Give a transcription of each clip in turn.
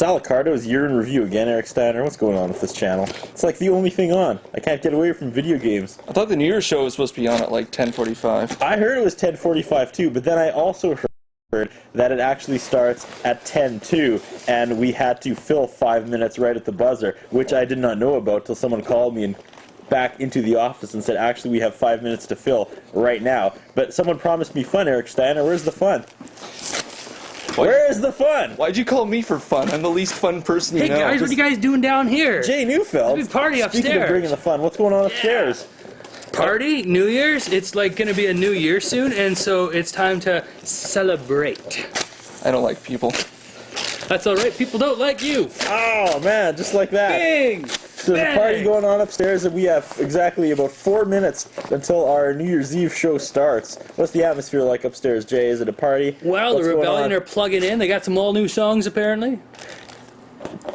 Salicardo's Year in Review again, Eric Steiner. What's going on with this channel? It's like the only thing on. I can't get away from video games. I thought the New Year's show was supposed to be on at like 10:45. I heard it was 10:45 too, but then I also heard that it actually starts at 10:02, and we had to fill 5 minutes right at the buzzer, which I did not know about till someone called me and back into the office and said, actually, we have 5 minutes to fill right now. But someone promised me fun, Eric Steiner. Where's the fun? Where is the fun? Why'd you call me for fun? I'm the least fun person you know. Hey guys, what are you guys doing down here? Jay Neufeld. Big party upstairs. Speaking of bringing the fun, what's going on upstairs? Party? New Year's? It's like going to be a new year soon, and so it's time to celebrate. I don't like people. That's alright, people don't like you. Oh man, just like that. Bing! So there's a party going on upstairs, and we have exactly about 4 minutes until our New Year's Eve show starts. What's the atmosphere like upstairs, Jay? Is it a party? Well, What's the going Rebellion on? are plugging in. They got some all new songs, apparently.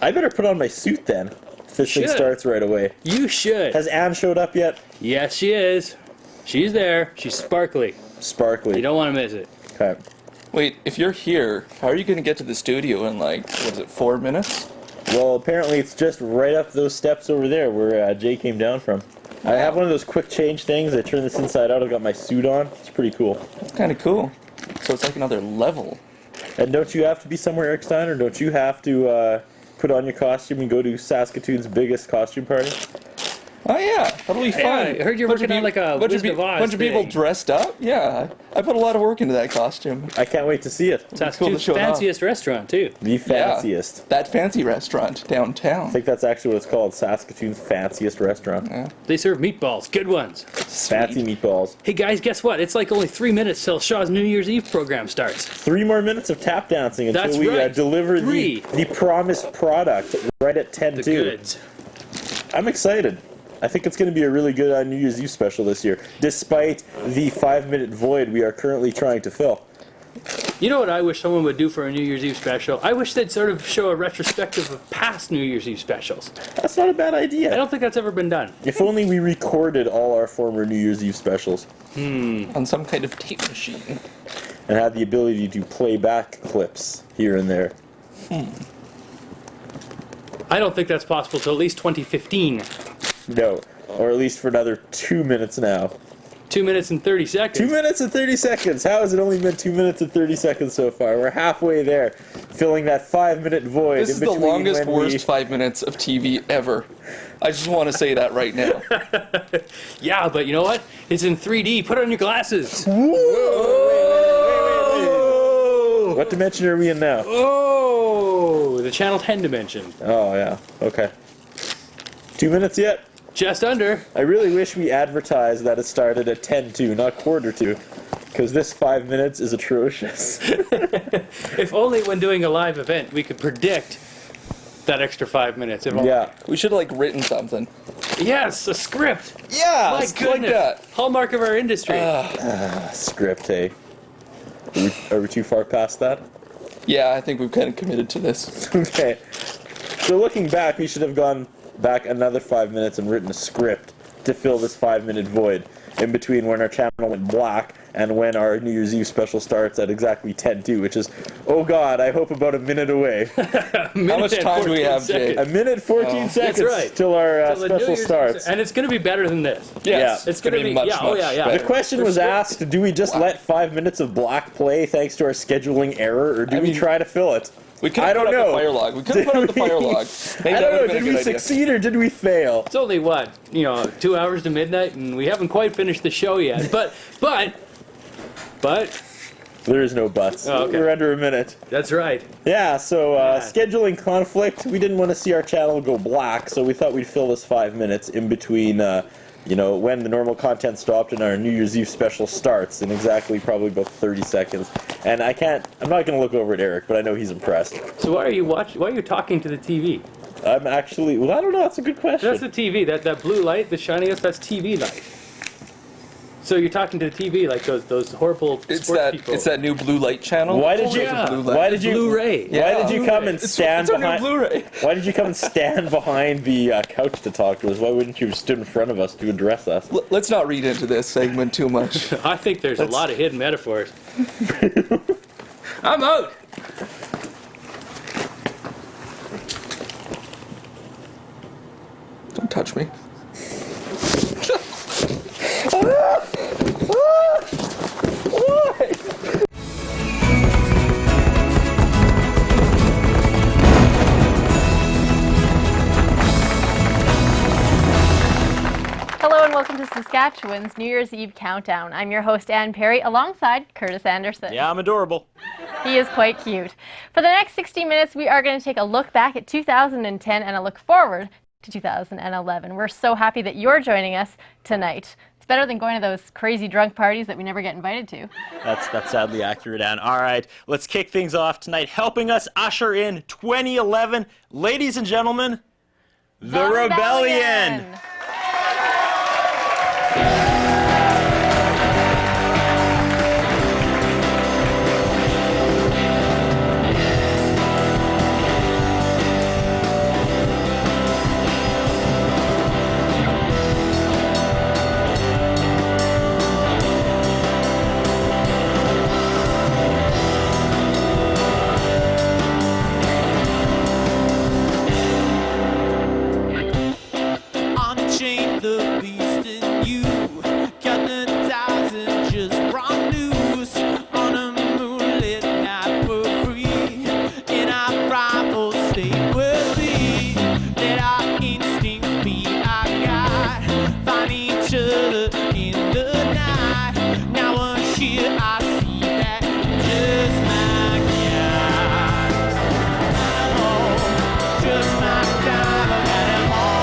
I better put on my suit then, if this thing Should. starts right away. You should. Has Anne showed up yet? Yes, she is. She's there. She's sparkly. Sparkly. You don't want to miss it. Okay. Wait, if you're here, how are you going to get to the studio in like, what is it, 4 minutes? Well, apparently it's just right up those steps over there where Jay came down from. I have one of those quick change things. I turn this inside out. I've got my suit on. It's pretty cool. That's kind of cool. So it's like another level. And don't you have to be somewhere, Eric Steiner? Don't you have to put on your costume and go to Saskatoon's biggest costume party? Oh yeah, that'll be fun. I heard you're working on like a Wizard of Oz bunch of people thing. dressed up. Yeah, I put a lot of work into that costume. I can't wait to see it. Cool to Saskatoon's show it off. fanciest restaurant, too. The fanciest. That fancy restaurant downtown. I think that's actually what it's called, Saskatoon's fanciest restaurant. Yeah. They serve meatballs. Good ones. Fancy meatballs. Hey guys, guess what? It's like only 3 minutes till Shaw's New Year's Eve program starts. 3 more minutes of tap dancing until That's we right. deliver Three. the promised product right at 10 The too. goods. I'm excited. I think it's going to be a really good New Year's Eve special this year, despite the 5-minute void we are currently trying to fill. You know what I wish someone would do for a New Year's Eve special? I wish they'd sort of show a retrospective of past New Year's Eve specials. That's not a bad idea. I don't think that's ever been done. If only we recorded all our former New Year's Eve specials On some kind of tape machine. and had the ability to play back clips here and there. I don't think that's possible till at least 2015. No, or at least for another 2 minutes now. 2 minutes and 30 seconds. 2 minutes and 30 seconds. How has it only been 2 minutes and 30 seconds so far? We're halfway there, filling that 5-minute void. This in is the between longest, when we- worst 5 minutes of TV ever. I just want to say that right now. Yeah, but you know what? It's in 3D. Put on your glasses. Whoa! What dimension are we in now? Oh, the Channel 10 dimension. Oh, yeah. Okay. 2 minutes yet? Just under. I really wish we advertised that it started at 10:02, not 1:45, because this 5 minutes is atrocious. If only when doing a live event we could predict that extra 5 minutes. If only. Yeah. We should have like written something. Yes, a script. Yeah, My like goodness. that. Hallmark of our industry. Script, hey. Are we too far past that? Yeah, I think we've kind of committed to this. Okay. So looking back, we should have gone back another 5 minutes and written a script to fill this 5-minute void in between when our channel went black and when our New Year's Eve special starts at exactly 10:02, which is, oh God, I hope about a minute away. How much time do we have, Jay? A minute 14 seconds That's right. till our Till the New special Year's- starts. And it's going to be better than this. Yes, It's gonna be- much, yeah, oh, much yeah, yeah. better. The question was asked, do we just let 5 minutes of black play thanks to our scheduling error, or do we mean, try to fill it? We could I have don't put up know. the fire log. We could have put up the fire log. Maybe I that don't know, would have been did a we good idea. succeed or did we fail? It's only, 2 hours to midnight, and we haven't quite finished the show yet. But, There is no buts. Oh, okay. We're under a minute. that's right. Yeah, so Yeah. scheduling conflict. We didn't want to see our channel go black, so we thought we'd fill this 5 minutes in between, when the normal content stopped and our New Year's Eve special starts in exactly probably about 30 seconds. And I'm not going to look over at Eric, but I know he's impressed. So why are you talking to the TV? I'm actually, well, I don't know, that's a good question. That's the TV. That blue light, the shininess, that's TV light. So you're talking to the TV like those horrible It's sports people. that new blue light channel. Why did Oh, you? yeah. Blue light. Why did you? Blu-ray. Why did you come and It's stand our new behind? Blu-ray. Why did you come and stand behind the couch to talk to us? Why wouldn't you have stood in front of us to address us? Let's not read into this segment too much. I think there's a lot of hidden metaphors. I'm out. Saskatchewan's New Year's Eve countdown. I'm your host, Ann Perry, alongside Curtis Anderson. Yeah, I'm adorable. He is quite cute. For the next 60 minutes, we are going to take a look back at 2010 and a look forward to 2011. We're so happy that you're joining us tonight. It's better than going to those crazy drunk parties that we never get invited to. That's sadly accurate, Ann. All right, let's kick things off tonight. Helping us usher in 2011, ladies and gentlemen, The Rebellion. Unchained the beast in you, hypnotizing just wrong news on a moonlit night for free. In our primal state will be, let our instincts be our guide. Find each other in the night. Now I'm here, I see that just my guide. Animal, just my guide. Animal.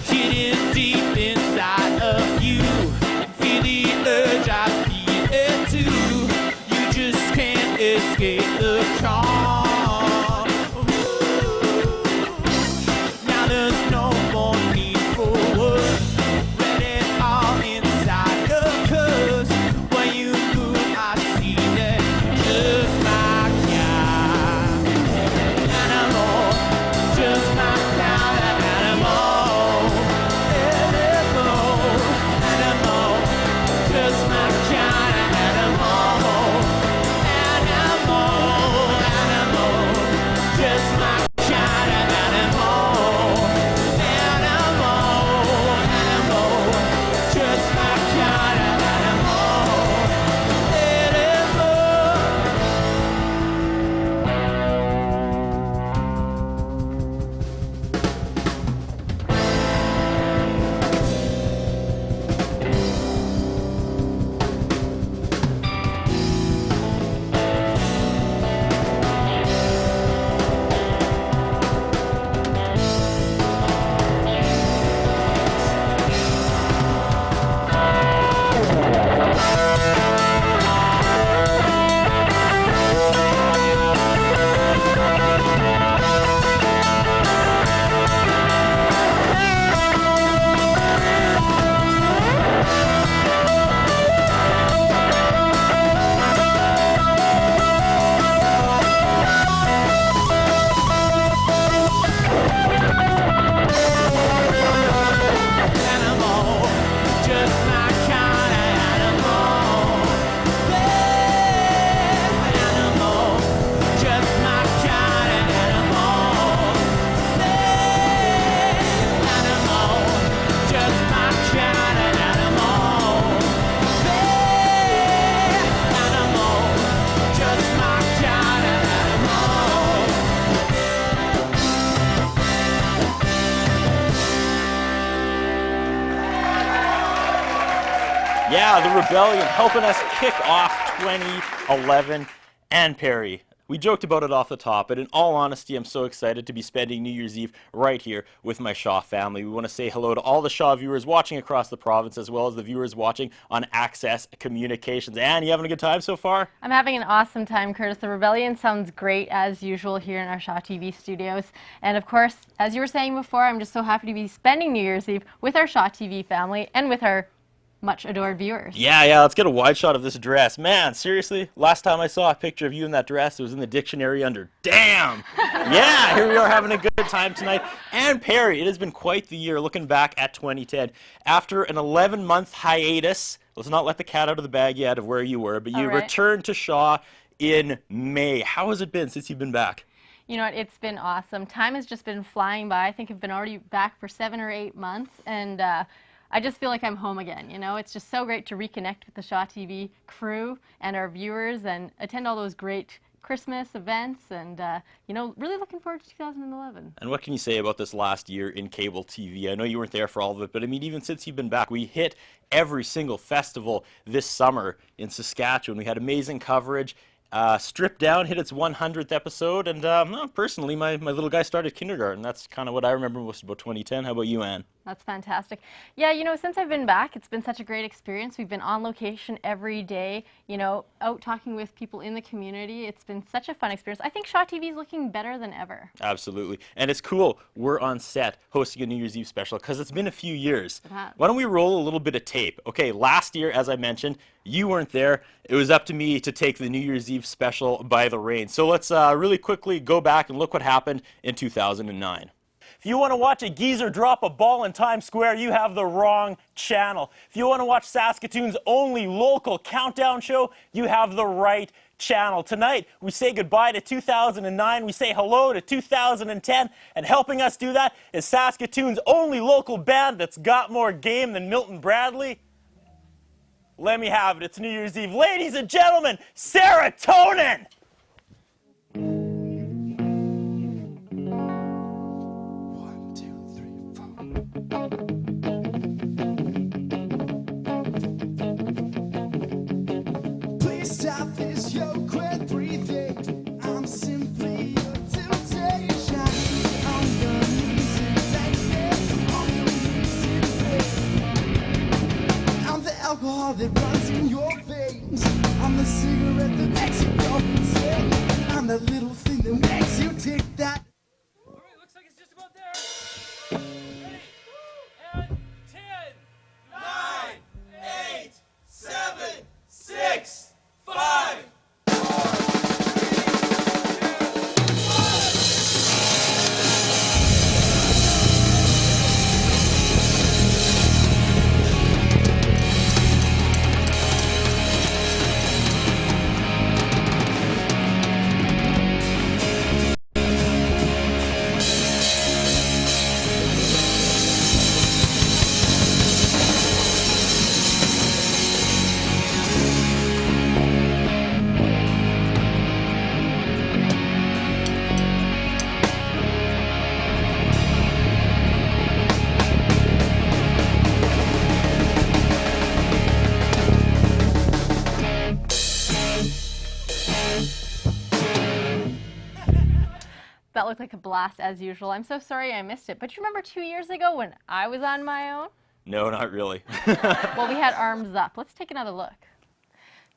Hidden deep inside of you, feel the urge, I feel it too. You just can't escape the call. Now there's no more need for words. Read it all inside of us. When you move, I see that just my kind. Animal, just my kind of animal. Animal, just my kind of animal. Animal, just my kind of animal. Animal, just my kind of animal. Animal, just my kind of animal. Animal, just my kind of animal. Animal, just my kind of animal. Animal, just my kind of animal. Yeah, The Rebellion helping us kick off 2011. Ann Perry, we joked about it off the top, but in all honesty, I'm so excited to be spending New Year's Eve right here with my Shaw family. We want to say hello to all the Shaw viewers watching across the province, as well as the viewers watching on Access Communications. Ann, you having a good time so far? I'm having an awesome time, Curtis. The Rebellion sounds great as usual here in our Shaw TV studios. And of course, as you were saying before, I'm just so happy to be spending New Year's Eve with our Shaw TV family and with our much adored viewers. Yeah, let's get a wide shot of this dress. Man, seriously, last time I saw a picture of you in that dress, it was in the dictionary under damn. Yeah, here we are having a good time tonight. Ann Perry, it has been quite the year looking back at 2010. After an 11-month hiatus, let's not let the cat out of the bag yet of where you were, but you All right. returned to Shaw in May. How has it been since you've been back? You know what? It's been awesome. Time has just been flying by. I think I've been already back for 7 or 8 months, and I just feel like I'm home again. You know, it's just so great to reconnect with the Shaw TV crew and our viewers and attend all those great Christmas events, and you know, really looking forward to 2011. And what can you say about this last year in cable TV? I know you weren't there for all of it, but I mean, even since you've been back, we hit every single festival this summer in Saskatchewan. We had amazing coverage. Stripped Down hit its 100th episode, and personally, my little guy started kindergarten. That's kind of what I remember most about 2010. How about you, Anne? That's fantastic. Yeah, you know, since I've been back, it's been such a great experience. We've been on location every day, you know, out talking with people in the community. It's been such a fun experience. I think Shaw TV is looking better than ever. Absolutely. And it's cool. We're on set hosting a New Year's Eve special because it's been a few years. It has. Why don't we roll a little bit of tape? Okay, last year, as I mentioned, you weren't there. It was up to me to take the New Year's Eve special by the reins. So let's really quickly go back and look what happened in 2009. If you want to watch a geezer drop a ball in Times Square, you have the wrong channel. If you want to watch Saskatoon's only local countdown show, you have the right channel. Tonight, we say goodbye to 2009, we say hello to 2010, and helping us do that is Saskatoon's only local band that's got more game than Milton Bradley. Let me have it. It's New Year's Eve. Ladies and gentlemen, Serotonin! Please stop this, yo, quit breathing. I'm simply your temptation. I'm the music, baby. I'm the music, baby. I'm the alcohol that runs in your veins. I'm the cigarette that makes you go insane. I'm the little thing that makes you tick that. All right, looks like it's just about there. Ready? And 10, 9, 8, 7, 6, 5. That looked like a blast as usual. I'm so sorry I missed it. But you remember 2 years ago when I was on my own? No, not really. Well, we had Arms Up. Let's take another look.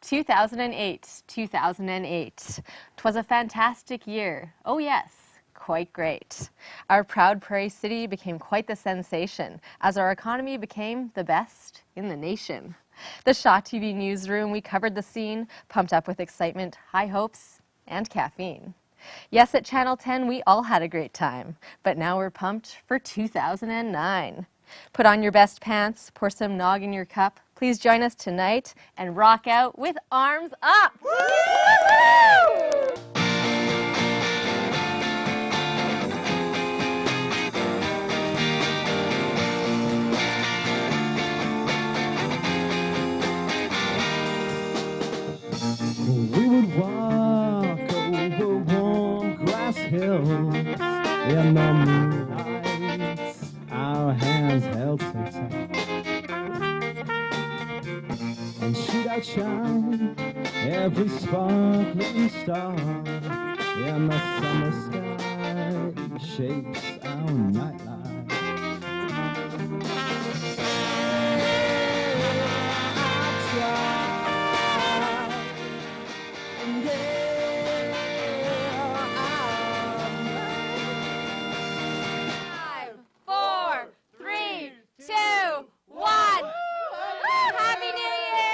2008, 2008. 'Twas a fantastic year. Oh yes, quite great. Our proud Prairie City became quite the sensation as our economy became the best in the nation. The Shaw TV newsroom, we covered the scene, pumped up with excitement, high hopes, and caffeine. Yes, at Channel 10, we all had a great time, but now we're pumped for 2009. Put on your best pants, pour some nog in your cup. Please join us tonight and rock out with Arms Up. Woo! We would walk over warm grass hills in the moonlight, our hands held so tight, and shoot outshine every sparkling star in the summer sky shapes our nightlife. Happy New Year!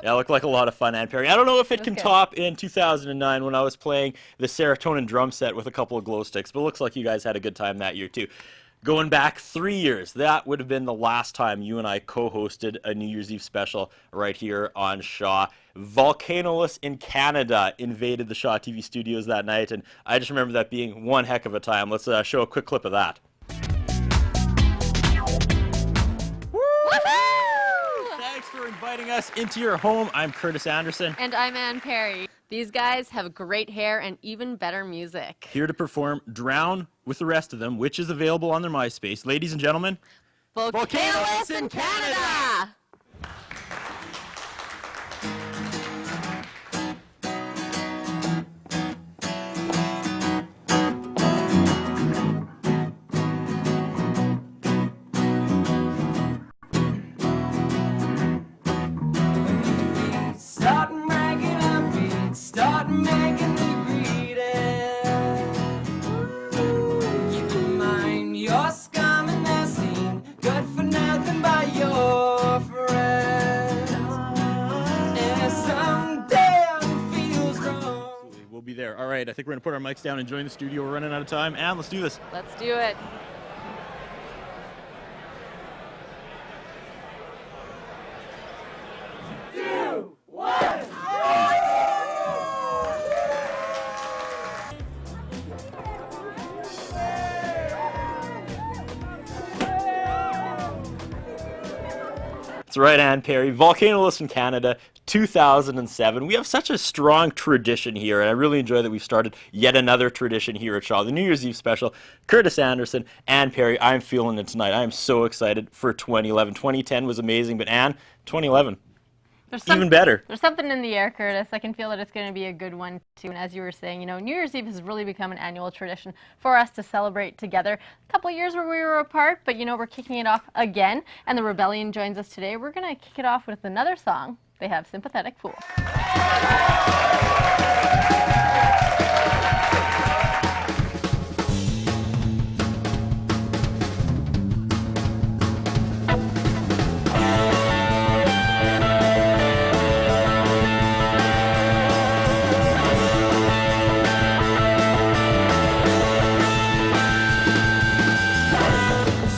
Yeah, it looked like a lot of fun, Ann Perry. I don't know if it can good. top in 2009 when I was playing the Serotonin drum set with a couple of glow sticks, but it looks like you guys had a good time that year too. Going back 3 years, that would have been the last time you and I co-hosted a New Year's Eve special right here on Shaw. Volcanoless in Canada invaded the Shaw TV studios that night, and I just remember that being one heck of a time. Let's show a quick clip of that. Thanks for inviting us into your home. I'm Curtis Anderson. And I'm Ann Perry. These guys have great hair and even better music. Here to perform Drown with the rest of them, which is available on their MySpace. Ladies and gentlemen, Volcanoless in Canada! Start making a beat, start making me greedy. Keep in mind you're scum in that scene, good for nothing but your friend. And someday it feels wrong. we'll be there. All right, I think we're going to put our mics down and join the studio. We're running out of time. Ann, let's do this. Let's do it. That's right, Ann Perry. Volcanoless in Canada, 2007. We have such a strong tradition here, and I really enjoy that we've started yet another tradition here at Shaw. The New Year's Eve special, Curtis Anderson, Ann Perry. I'm feeling it tonight. I am so excited for 2011. 2010 was amazing, but Ann, 2011, even better. There's something in the air, Curtis. I can feel that it's going to be a good one, too. And as you were saying, you know, New Year's Eve has really become an annual tradition for us to celebrate together. A couple years where we were apart, but, you know, we're kicking it off again. And the Rebellion joins us today. We're going to kick it off with another song. They have Sympathetic Fool.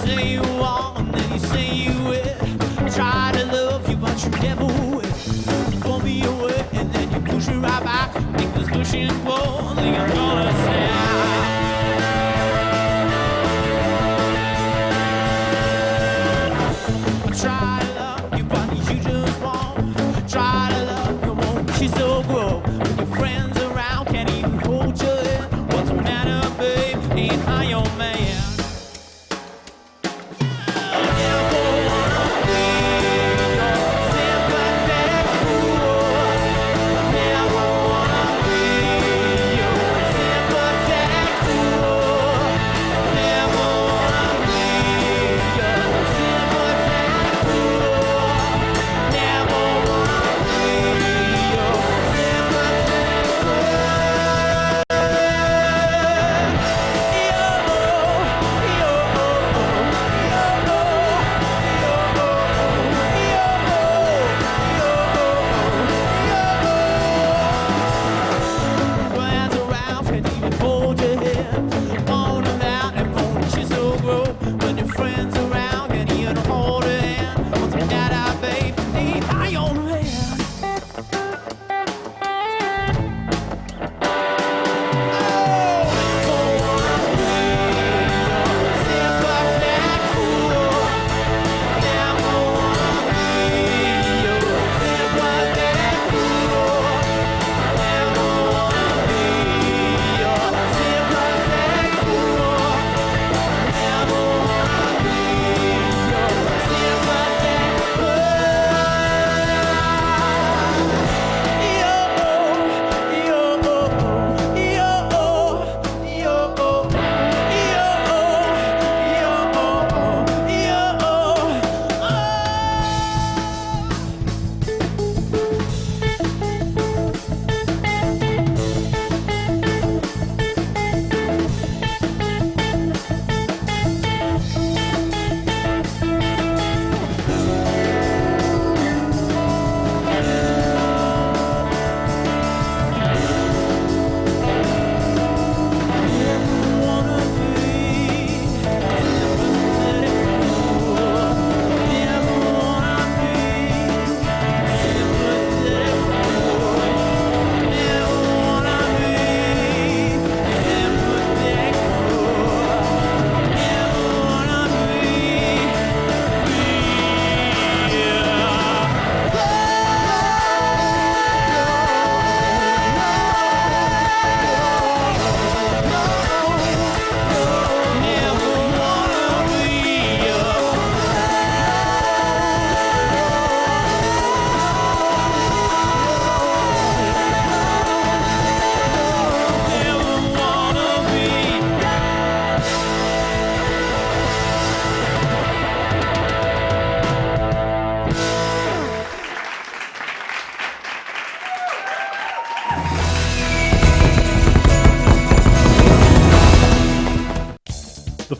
Say you want, then you say you will. Try to love you, but you never will. Pull me away, and then you push me right back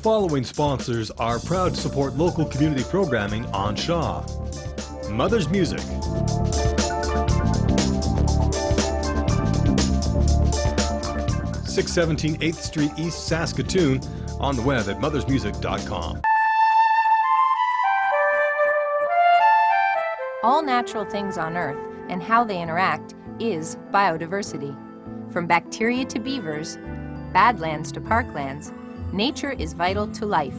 following sponsors are proud to support local community programming on Shaw. Mother's Music. (617 8th Street East, Saskatoon), on the web at mothersmusic.com. All natural things on Earth and how they interact is biodiversity. From bacteria to beavers, badlands to parklands, nature is vital to life,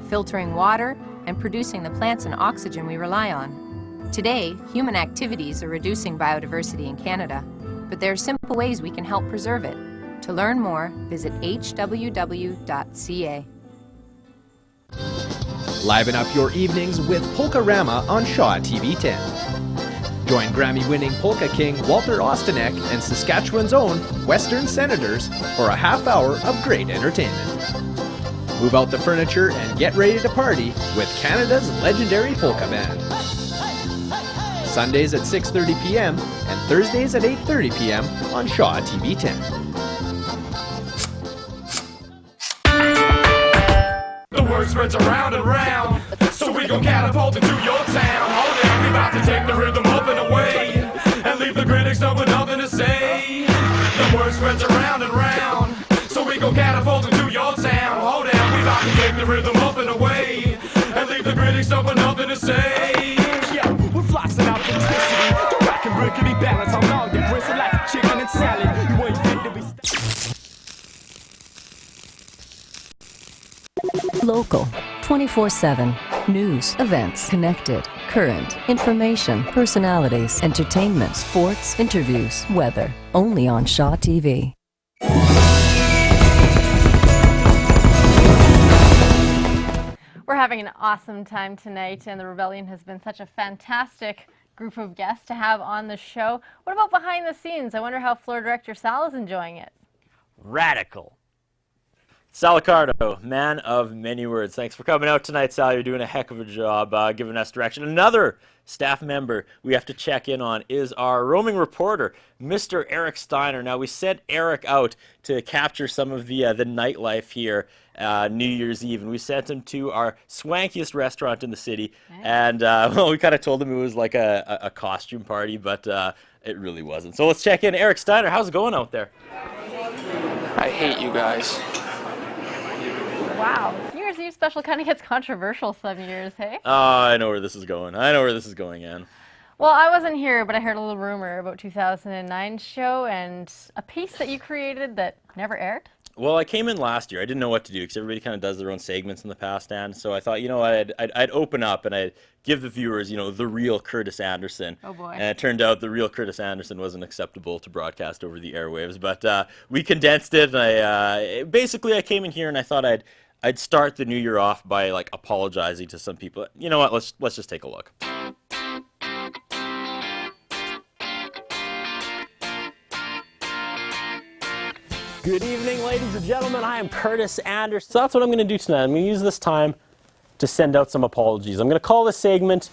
filtering water and producing the plants and oxygen we rely on. Today, human activities are reducing biodiversity in Canada, but there are simple ways we can help preserve it. To learn more, visit hww.ca. Liven up your evenings with Polka-Rama on Shaw TV10. Join Grammy-winning polka king Walter Ostanek and Saskatchewan's own Western Senators for a half hour of great entertainment. Move out the furniture and get ready to party with Canada's legendary polka band. Sundays at 6:30 p.m. and Thursdays at 8:30 p.m. on Shaw TV10. The word spreads around and round, so we gon' catapult into your town. Hold down, we about to take the rhythm up and away, and leave the critics up with nothing to say. The word spreads around and round, so we gon' catapult into your town. Hold down, we about to take the rhythm up and away, and leave the critics up with nothing to say. Yeah, we're flossing out simplicity, the rock and rickety balance on all your bristle like chicken and salad. You ain't fit to be. Local, 24/7. News, events, connected, current, information, personalities, entertainment, sports, interviews, weather. Only on Shaw TV. We're having an awesome time tonight, and the Rebellion has been such a fantastic group of guests to have on the show. What about behind the scenes? I wonder how floor director Sal is enjoying it. Radical. Sal Liccardo, man of many words. Thanks for coming out tonight, Sal. You're doing a heck of a job giving us direction. Another staff member we have to check in on is our roaming reporter, Mr. Eric Steiner. Now, we sent Eric out to capture some of the nightlife here New Year's Eve, and we sent him to our swankiest restaurant in the city. Nice. And, well, we kind of told him it was like a costume party, but it really wasn't. So let's check in. Eric Steiner, how's it going out there? I hate you guys. Wow. New Year's Eve special kind of gets controversial some years, hey? Oh, I know where this is going. Ann. Well, I wasn't here, but I heard a little rumor about 2009's show and a piece that you created that never aired. Well, I came in last year. I didn't know what to do because everybody kind of does their own segments in the past, and so I thought, you know what, I'd open up and I'd give the viewers, you know, the real Curtis Anderson. Oh boy! And it turned out the real Curtis Anderson wasn't acceptable to broadcast over the airwaves, but we condensed it. And basically I came in here and I thought I'd start the new year off by like apologizing to some people. You know what? Let's just take a look. Good evening, ladies and gentlemen. I am Curtis Anderson. So that's what I'm going to do tonight. I'm going to use this time to send out some apologies. I'm going to call this segment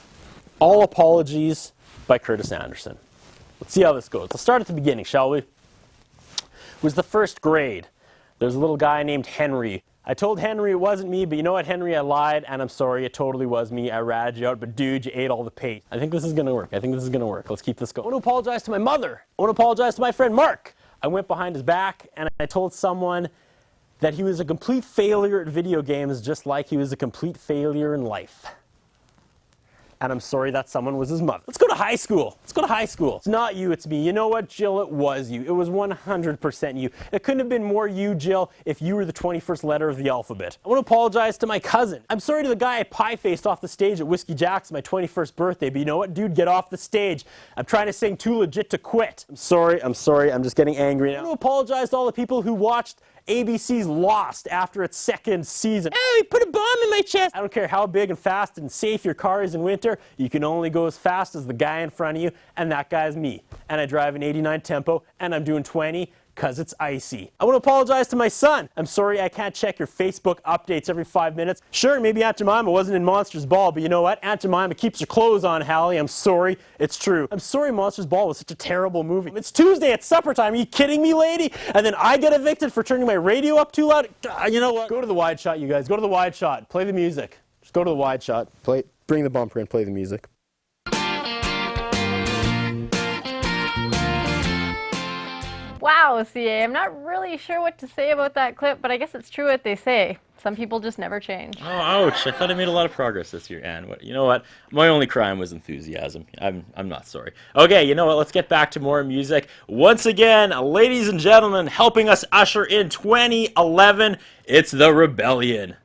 All Apologies by Curtis Anderson. Let's see how this goes. Let's start at the beginning, shall we? It was the first grade. There's a little guy named Henry. I told Henry it wasn't me, but you know what, Henry? I lied, and I'm sorry. It totally was me. I ratted you out, but dude, you ate all the paste. I think this is going to work. Let's keep this going. I want to apologize to my mother. I want to apologize to my friend Mark. I went behind his back and I told someone that he was a complete failure at video games, just like he was a complete failure in life. And I'm sorry that someone was his mother. Let's go to high school. It's not you, it's me. You know what, Jill? It was you. It was 100% you. It couldn't have been more you, Jill, if you were the 21st letter of the alphabet. I want to apologize to my cousin. I'm sorry to the guy I pie-faced off the stage at Whiskey Jack's my 21st birthday, but you know what, dude? Get off the stage. I'm trying to sing Too Legit to Quit. I'm sorry. I'm just getting angry now. I want to apologize to all the people who watched ABC's Lost after its second season. Oh, he put a bomb in my chest. I don't care how big and fast and safe your car is in winter, you can only go as fast as the guy in front of you, and that guy's me. And I drive an 89 tempo, and I'm doing 20 Cause it's icy. I want to apologize to my son. I'm sorry I can't check your Facebook updates every 5 minutes. Sure, maybe Aunt Jemima wasn't in Monsters Ball, but you know what? Aunt Jemima keeps her clothes on, Hallie. I'm sorry. It's true. I'm sorry Monsters Ball was such a terrible movie. It's Tuesday at supper time. Are you kidding me, lady? And then I get evicted for turning my radio up too loud? You know what? Go to the wide shot, you guys. Go to the wide shot. Play the music. Just go to the wide shot. Bring the bumper and play the music. Wow, CA, I'm not really sure what to say about that clip, but I guess it's true what they say. Some people just never change. Oh, ouch. I thought I made a lot of progress this year, Anne. You know what? My only crime was enthusiasm. I'm not sorry. Okay, you know what? Let's get back to more music. Once again, ladies and gentlemen, helping us usher in 2011, it's The Rebellion.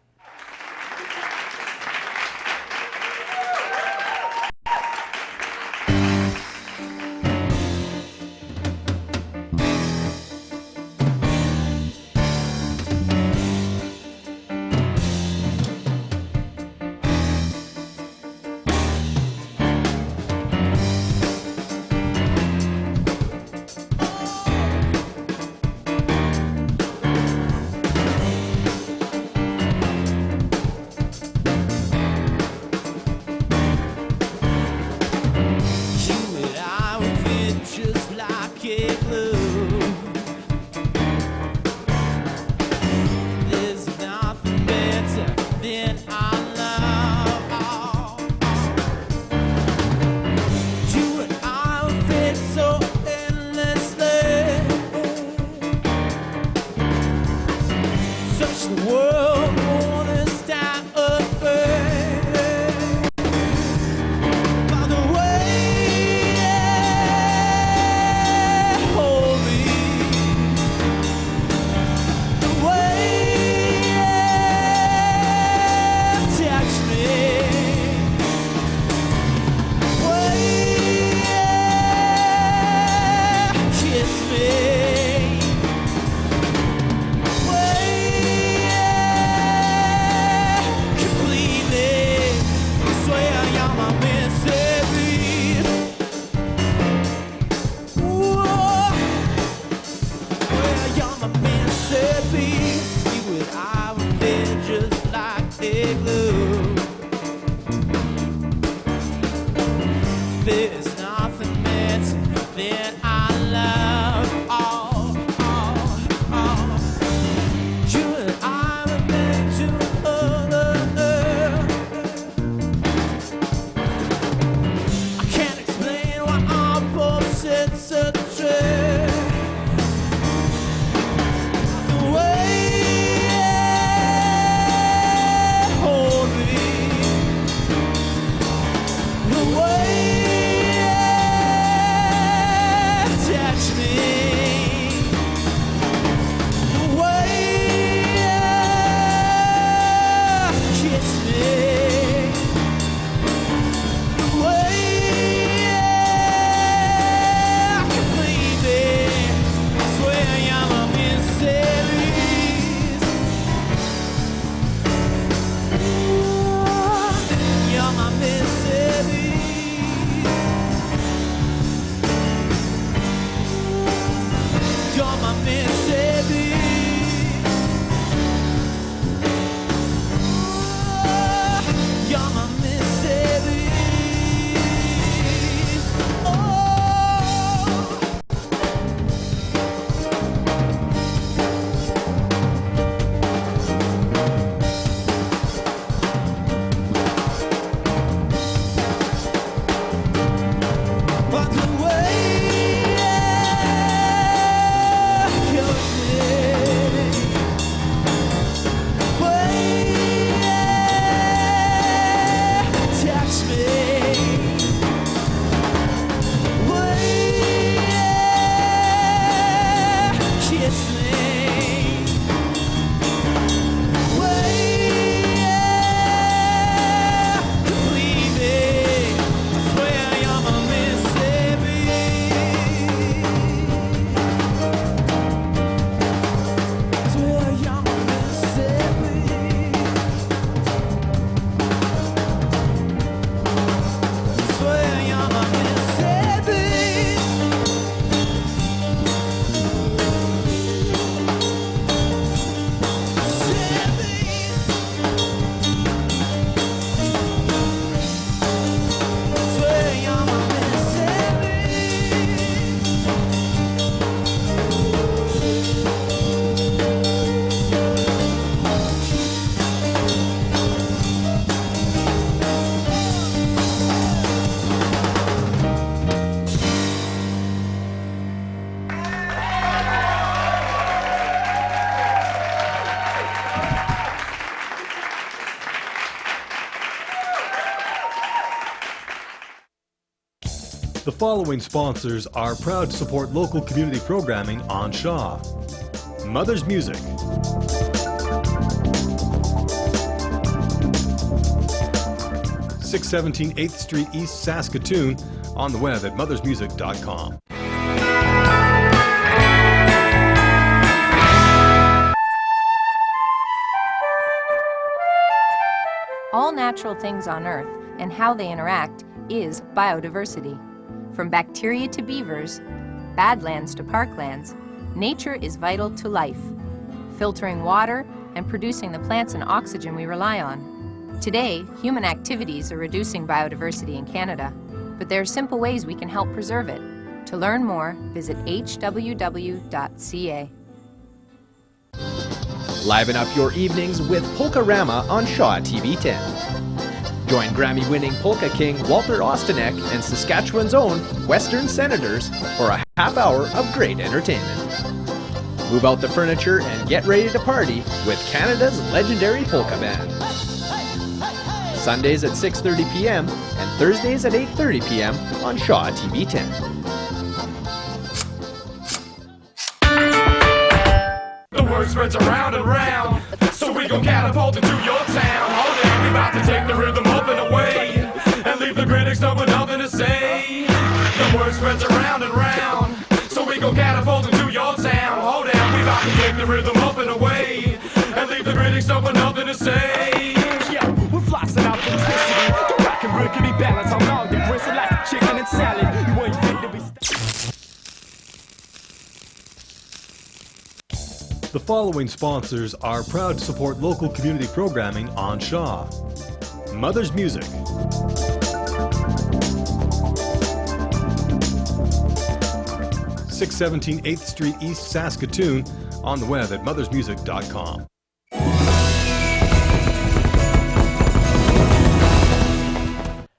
Touch me. following sponsors are proud to support local community programming on Shaw. Mother's Music. (617 8th Street East, Saskatoon), on the web at mothersmusic.com. All natural things on Earth and how they interact is biodiversity. From bacteria to beavers, badlands to parklands, nature is vital to life, filtering water and producing the plants and oxygen we rely on. Today, human activities are reducing biodiversity in Canada, but there are simple ways we can help preserve it. To learn more, visit hww.ca. Liven up your evenings with Polka-Rama on Shaw TV 10. Join Grammy-winning polka king Walter Ostanek and Saskatchewan's own Western Senators for a half hour of great entertainment. Move out the furniture and get ready to party with Canada's legendary polka band. Sundays at 6:30 p.m. and Thursdays at 8:30 p.m. on Shaw TV 10. The word spreads around and round, so we gon' catapult into your town. Hold on, we about to take the rhythm up and away, and leave the critics up with nothing to say. The word spreads around and round, so we gon' catapult into your town. Hold on, we about to take the rhythm up and away, and leave the critics up with nothing to say. Yo, we're flossing out electricity, the rock and rickety balance. I'm all the bristle like chicken and salad. You ain't fit to be. The following sponsors are proud to support local community programming on Shaw. Mother's Music. (617 8th Street East, Saskatoon), on the web at mothersmusic.com.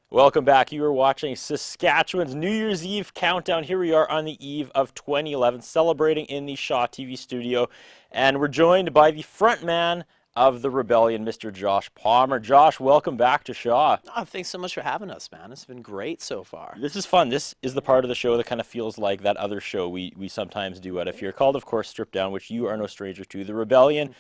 Welcome back. You are watching Saskatchewan's New Year's Eve countdown. Here we are on the eve of 2011, celebrating in the Shaw TV studio. And we're joined by the front man of the Rebellion, Mr. Josh Palmer. Josh, welcome back to Shaw. Oh, thanks so much for having us, man. It's been great so far. This is fun. This is the part of the show that kind of feels like that other show we sometimes do out of here, called, of course, Strip Down, which you are no stranger to. The Rebellion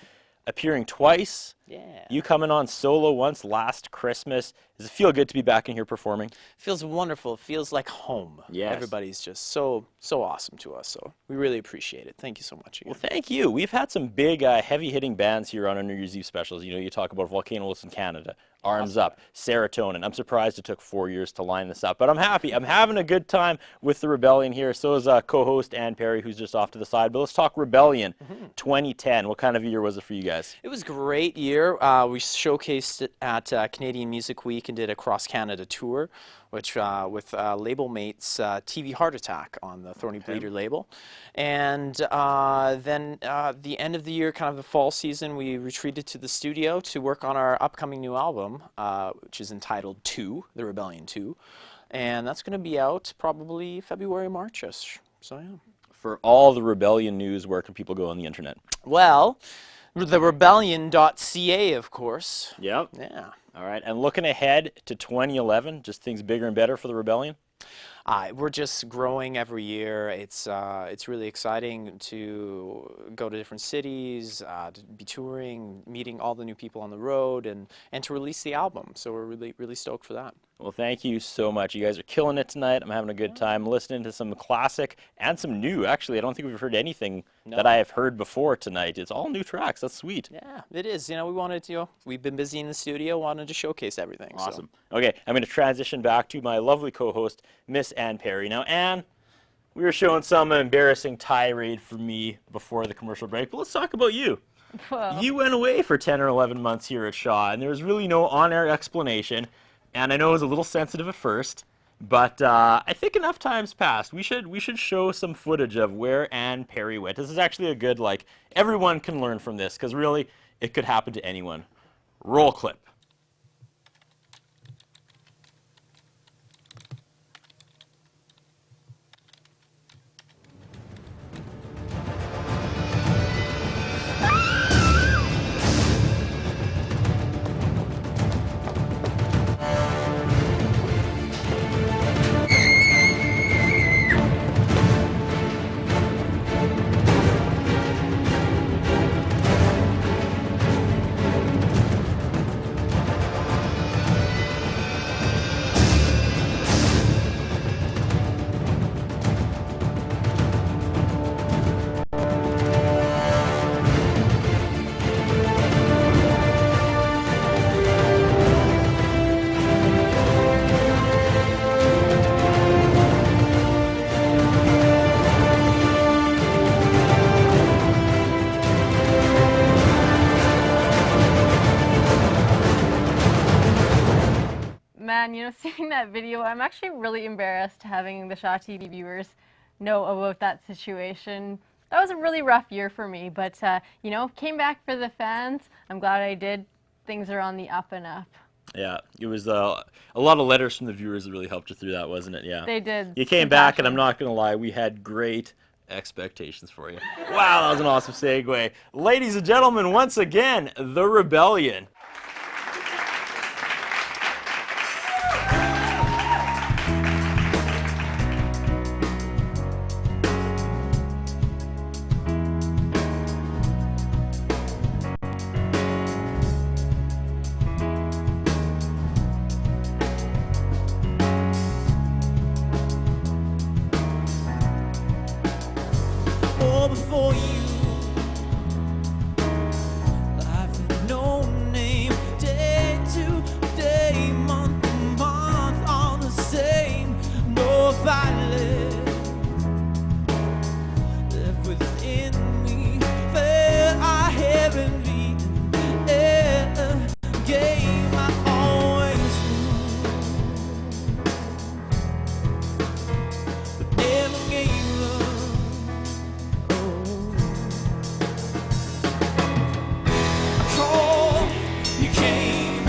appearing twice. Yeah. You coming on solo once last Christmas. Does it feel good to be back in here performing? Feels wonderful. It feels like home. Yes. Everybody's just so awesome to us, so we really appreciate it. Thank you so much again. Well, thank you. We've had some big, heavy-hitting bands here on our New Year's Eve specials. You know, you talk about Volcanoes in Canada, Arms Up, Serotonin. I'm surprised it took 4 years to line this up, but I'm happy. I'm having a good time with the Rebellion here. So is co-host Ann Perry, who's just off to the side. But let's talk Rebellion 2010. What kind of a year was it for you guys? It was a great year. We showcased it at Canadian Music Week and did a cross-Canada tour, which with label mates TV Heart Attack on the Thorny Bleeder label. And then the end of the year, kind of the fall season, we retreated to the studio to work on our upcoming new album, which is entitled 2, The Rebellion 2. And that's going to be out probably February, March-ish. So, yeah. For all the Rebellion news, where can people go on the internet? Well, therebellion.ca, of course. Yep. Yeah. All right. And looking ahead to 2011, just things bigger and better for the Rebellion? We're just growing every year. It's really exciting to go to different cities, to be touring, meeting all the new people on the road, and to release the album. So we're really stoked for that. Well, thank you so much. You guys are killing it tonight. I'm having a good time listening to some classic and some new. Actually, I don't think we've heard anything that I have heard before tonight. It's all new tracks. That's sweet. Yeah, it is. You know, we wanted to, we've been busy in the studio, wanted to showcase everything. Awesome. So. Okay, I'm going to transition back to my lovely co-host, Miss Ann Perry. Now, Ann, we were showing some embarrassing tirade from me before the commercial break, but let's talk about you. Whoa. You went away for 10 or 11 months here at Shaw, and there was really no on-air explanation. And I know it was a little sensitive at first, but I think enough time's passed. We should show some footage of where Ann Perry went. This is actually a good, everyone can learn from this, because really, it could happen to anyone. Roll clip. that video. I'm actually really embarrassed having the Shaw TV viewers know about that situation. That was a really rough year for me, but you know, came back for the fans. I'm glad I did. Things are on the up and up. Yeah, it was a lot of letters from the viewers that really helped you through that, wasn't it? Yeah. They did. You came back, and I'm not going to lie, we had great expectations for you. Wow, that was an awesome segue. Ladies and gentlemen, once again, The Rebellion. All before you, life had no name. Day to day, month to month, all the same. No violence left within me. Felt I haven't been game I always knew, but never gave up. You came,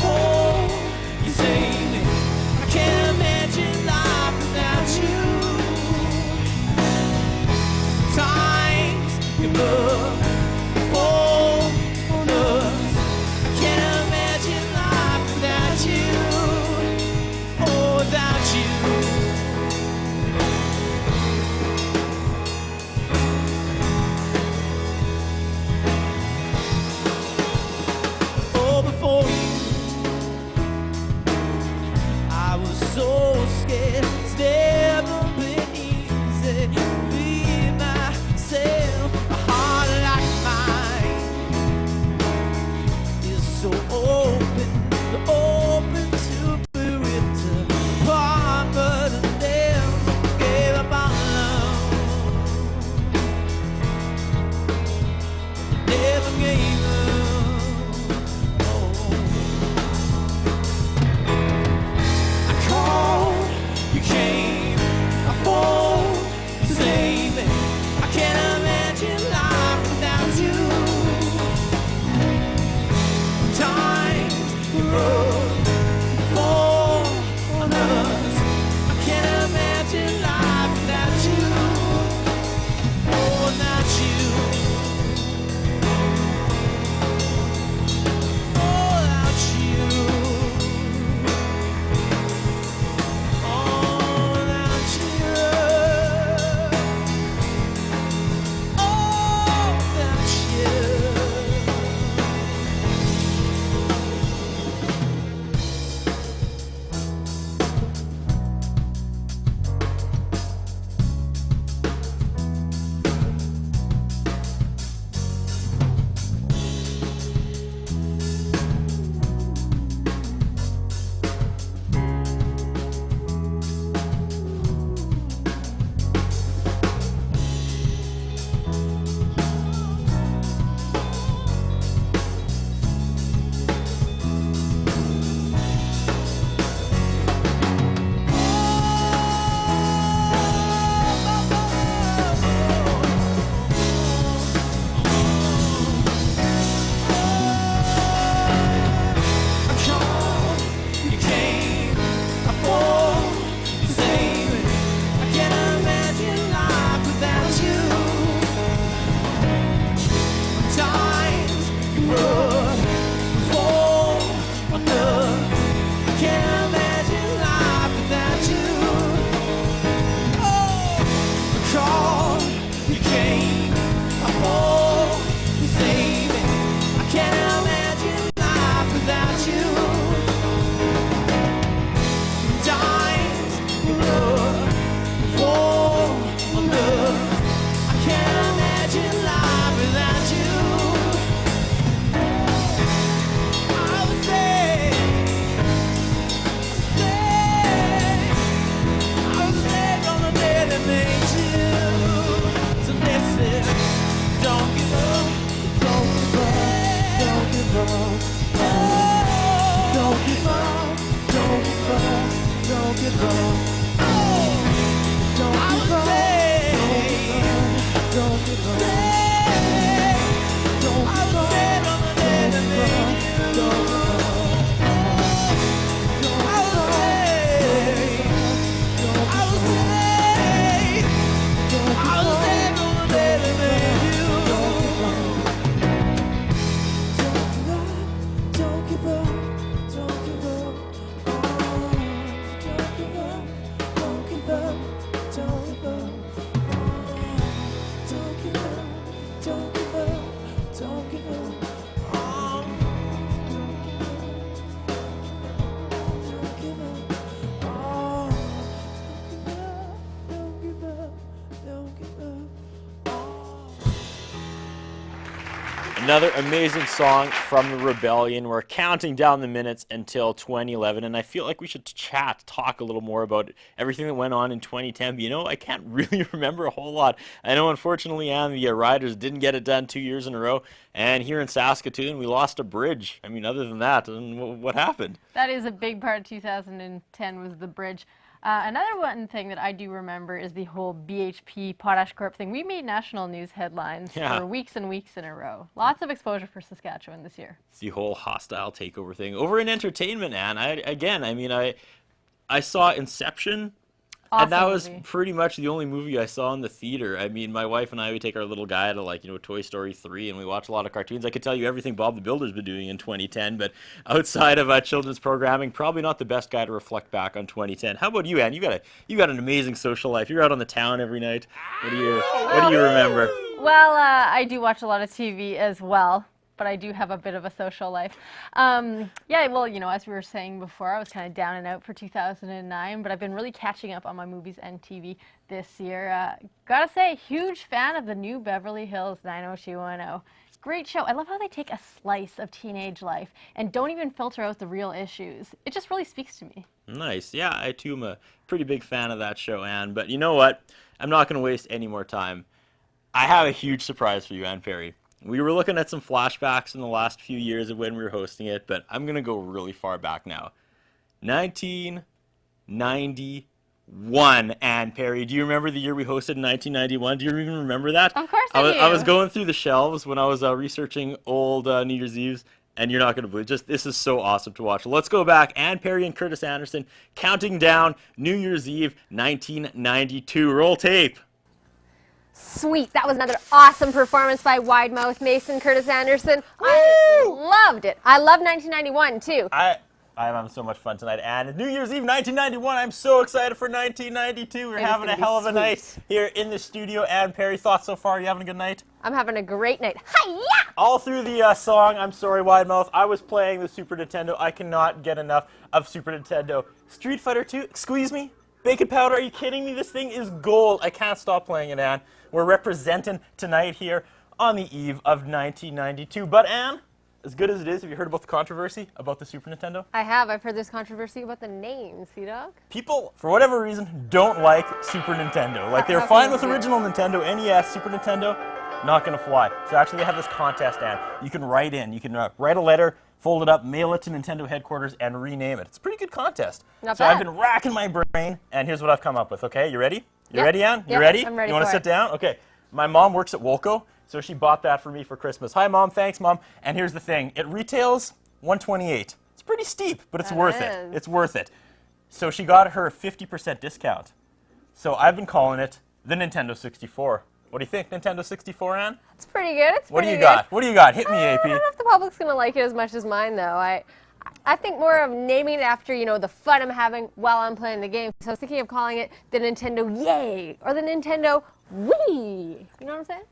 oh, you saved me. I can't imagine life without you. Times your love fall on us. Can't imagine life without you. Oh, without you. Before you, I was so scared. It's never been easy to be myself. A heart like mine is so open to be ripped apart, but I never gave up on love. Never gave up. You came, I fall, you saved me. I can't imagine life without you. Times you rose, fall on us. I can't imagine life without you. Oh, without you. Oh, without you. Don't give up, don't give up. Another amazing song from the Rebellion. We're counting down the minutes until 2011, and I feel like we should talk a little more about everything that went on in 2010. But, you know, I can't really remember a whole lot. I know, unfortunately, Anne, the Riders didn't get it done 2 years in a row, and here in Saskatoon, we lost a bridge. I mean, other than that, what happened? That is a big part of 2010 was the bridge. Another one thing that I do remember is the whole BHP Potash Corp thing. We made national news headlines for weeks and weeks in a row. Lots of exposure for Saskatchewan this year. It's the whole hostile takeover thing. Over in entertainment, Anne, I saw Inception. Awesome and that was movie. pretty much the only movie I saw in the theater. I mean, my wife and I, we take our little guy to, like, you know, Toy Story 3, and we watch a lot of cartoons. I could tell you everything Bob the Builder's been doing in 2010, but outside of children's programming, probably not the best guy to reflect back on 2010. How about you, Anne? You got an amazing social life. You're out on the town every night. What do you remember? Well, I do watch a lot of TV as well, but I do have a bit of a social life. Yeah, well, you know, as we were saying before, I was kind of down and out for 2009, but I've been really catching up on my movies and TV this year. Gotta say, huge fan of the new Beverly Hills 90210. Great show. I love how they take a slice of teenage life and don't even filter out the real issues. It just really speaks to me. Nice. Yeah, I too am a pretty big fan of that show, Anne. But you know what? I'm not going to waste any more time. I have a huge surprise for you, Anne Perry. We were looking at some flashbacks in the last few years of when we were hosting it, but I'm going to go really far back now. 1991, Anne Perry. Do you remember the year we hosted in 1991? Do you even remember that? Of course I do. I was going through the shelves when I was researching old New Year's Eves, and you're not going to believe it. This is so awesome to watch. Let's go back. Anne Perry and Curtis Anderson counting down New Year's Eve 1992. Roll tape. Sweet. That was another awesome performance by Wide Mouth Mason Curtis Anderson. I loved it. I love 1991 too. I'm having so much fun tonight, and New Year's Eve 1991. I'm so excited for 1992. We're having a hell of a night here in the studio. Anne Perry, thoughts so far? Are you having a good night? I'm having a great night. Hi-ya! All through the song, I'm sorry, Wide Mouth, I was playing the Super Nintendo. I cannot get enough of Super Nintendo. Street Fighter 2, squeeze me. Baking powder, are you kidding me? This thing is gold. I can't stop playing it, Anne. We're representing tonight here on the eve of 1992. But Anne, as good as it is, have you heard about the controversy about the Super Nintendo? I have. I've heard there's controversy about the name, Sea-Dog. People, for whatever reason, don't like Super Nintendo. Like, they're fine with original Nintendo, NES, Super Nintendo, not gonna fly. So actually they have this contest, Anne. You can write in. You can write a letter, fold it up, mail it to Nintendo headquarters, and rename it. It's a pretty good contest. Not so bad. I've been racking my brain, and here's what I've come up with, okay? You ready? You Yep. ready, Anne? You Yep, ready? I'm ready You want to for sit it. down? Okay. My mom works at Wolco, so she bought that for me for Christmas. Hi, Mom. Thanks, Mom. And here's the thing. It retails $128. It's pretty steep, but it's That worth it. is. It's worth it. So she got her 50% discount. So I've been calling it the Nintendo 64. What do you think, Nintendo 64, Anne? It's pretty good. It's What do pretty you got? What do you got? Hit me, I AP. don't know if the public's going to like it as much as mine, though. I think more of naming it after, you know, the fun I'm having while I'm playing the game. So I was thinking of calling it the Nintendo Yay or the Nintendo Wii. You know what I'm saying?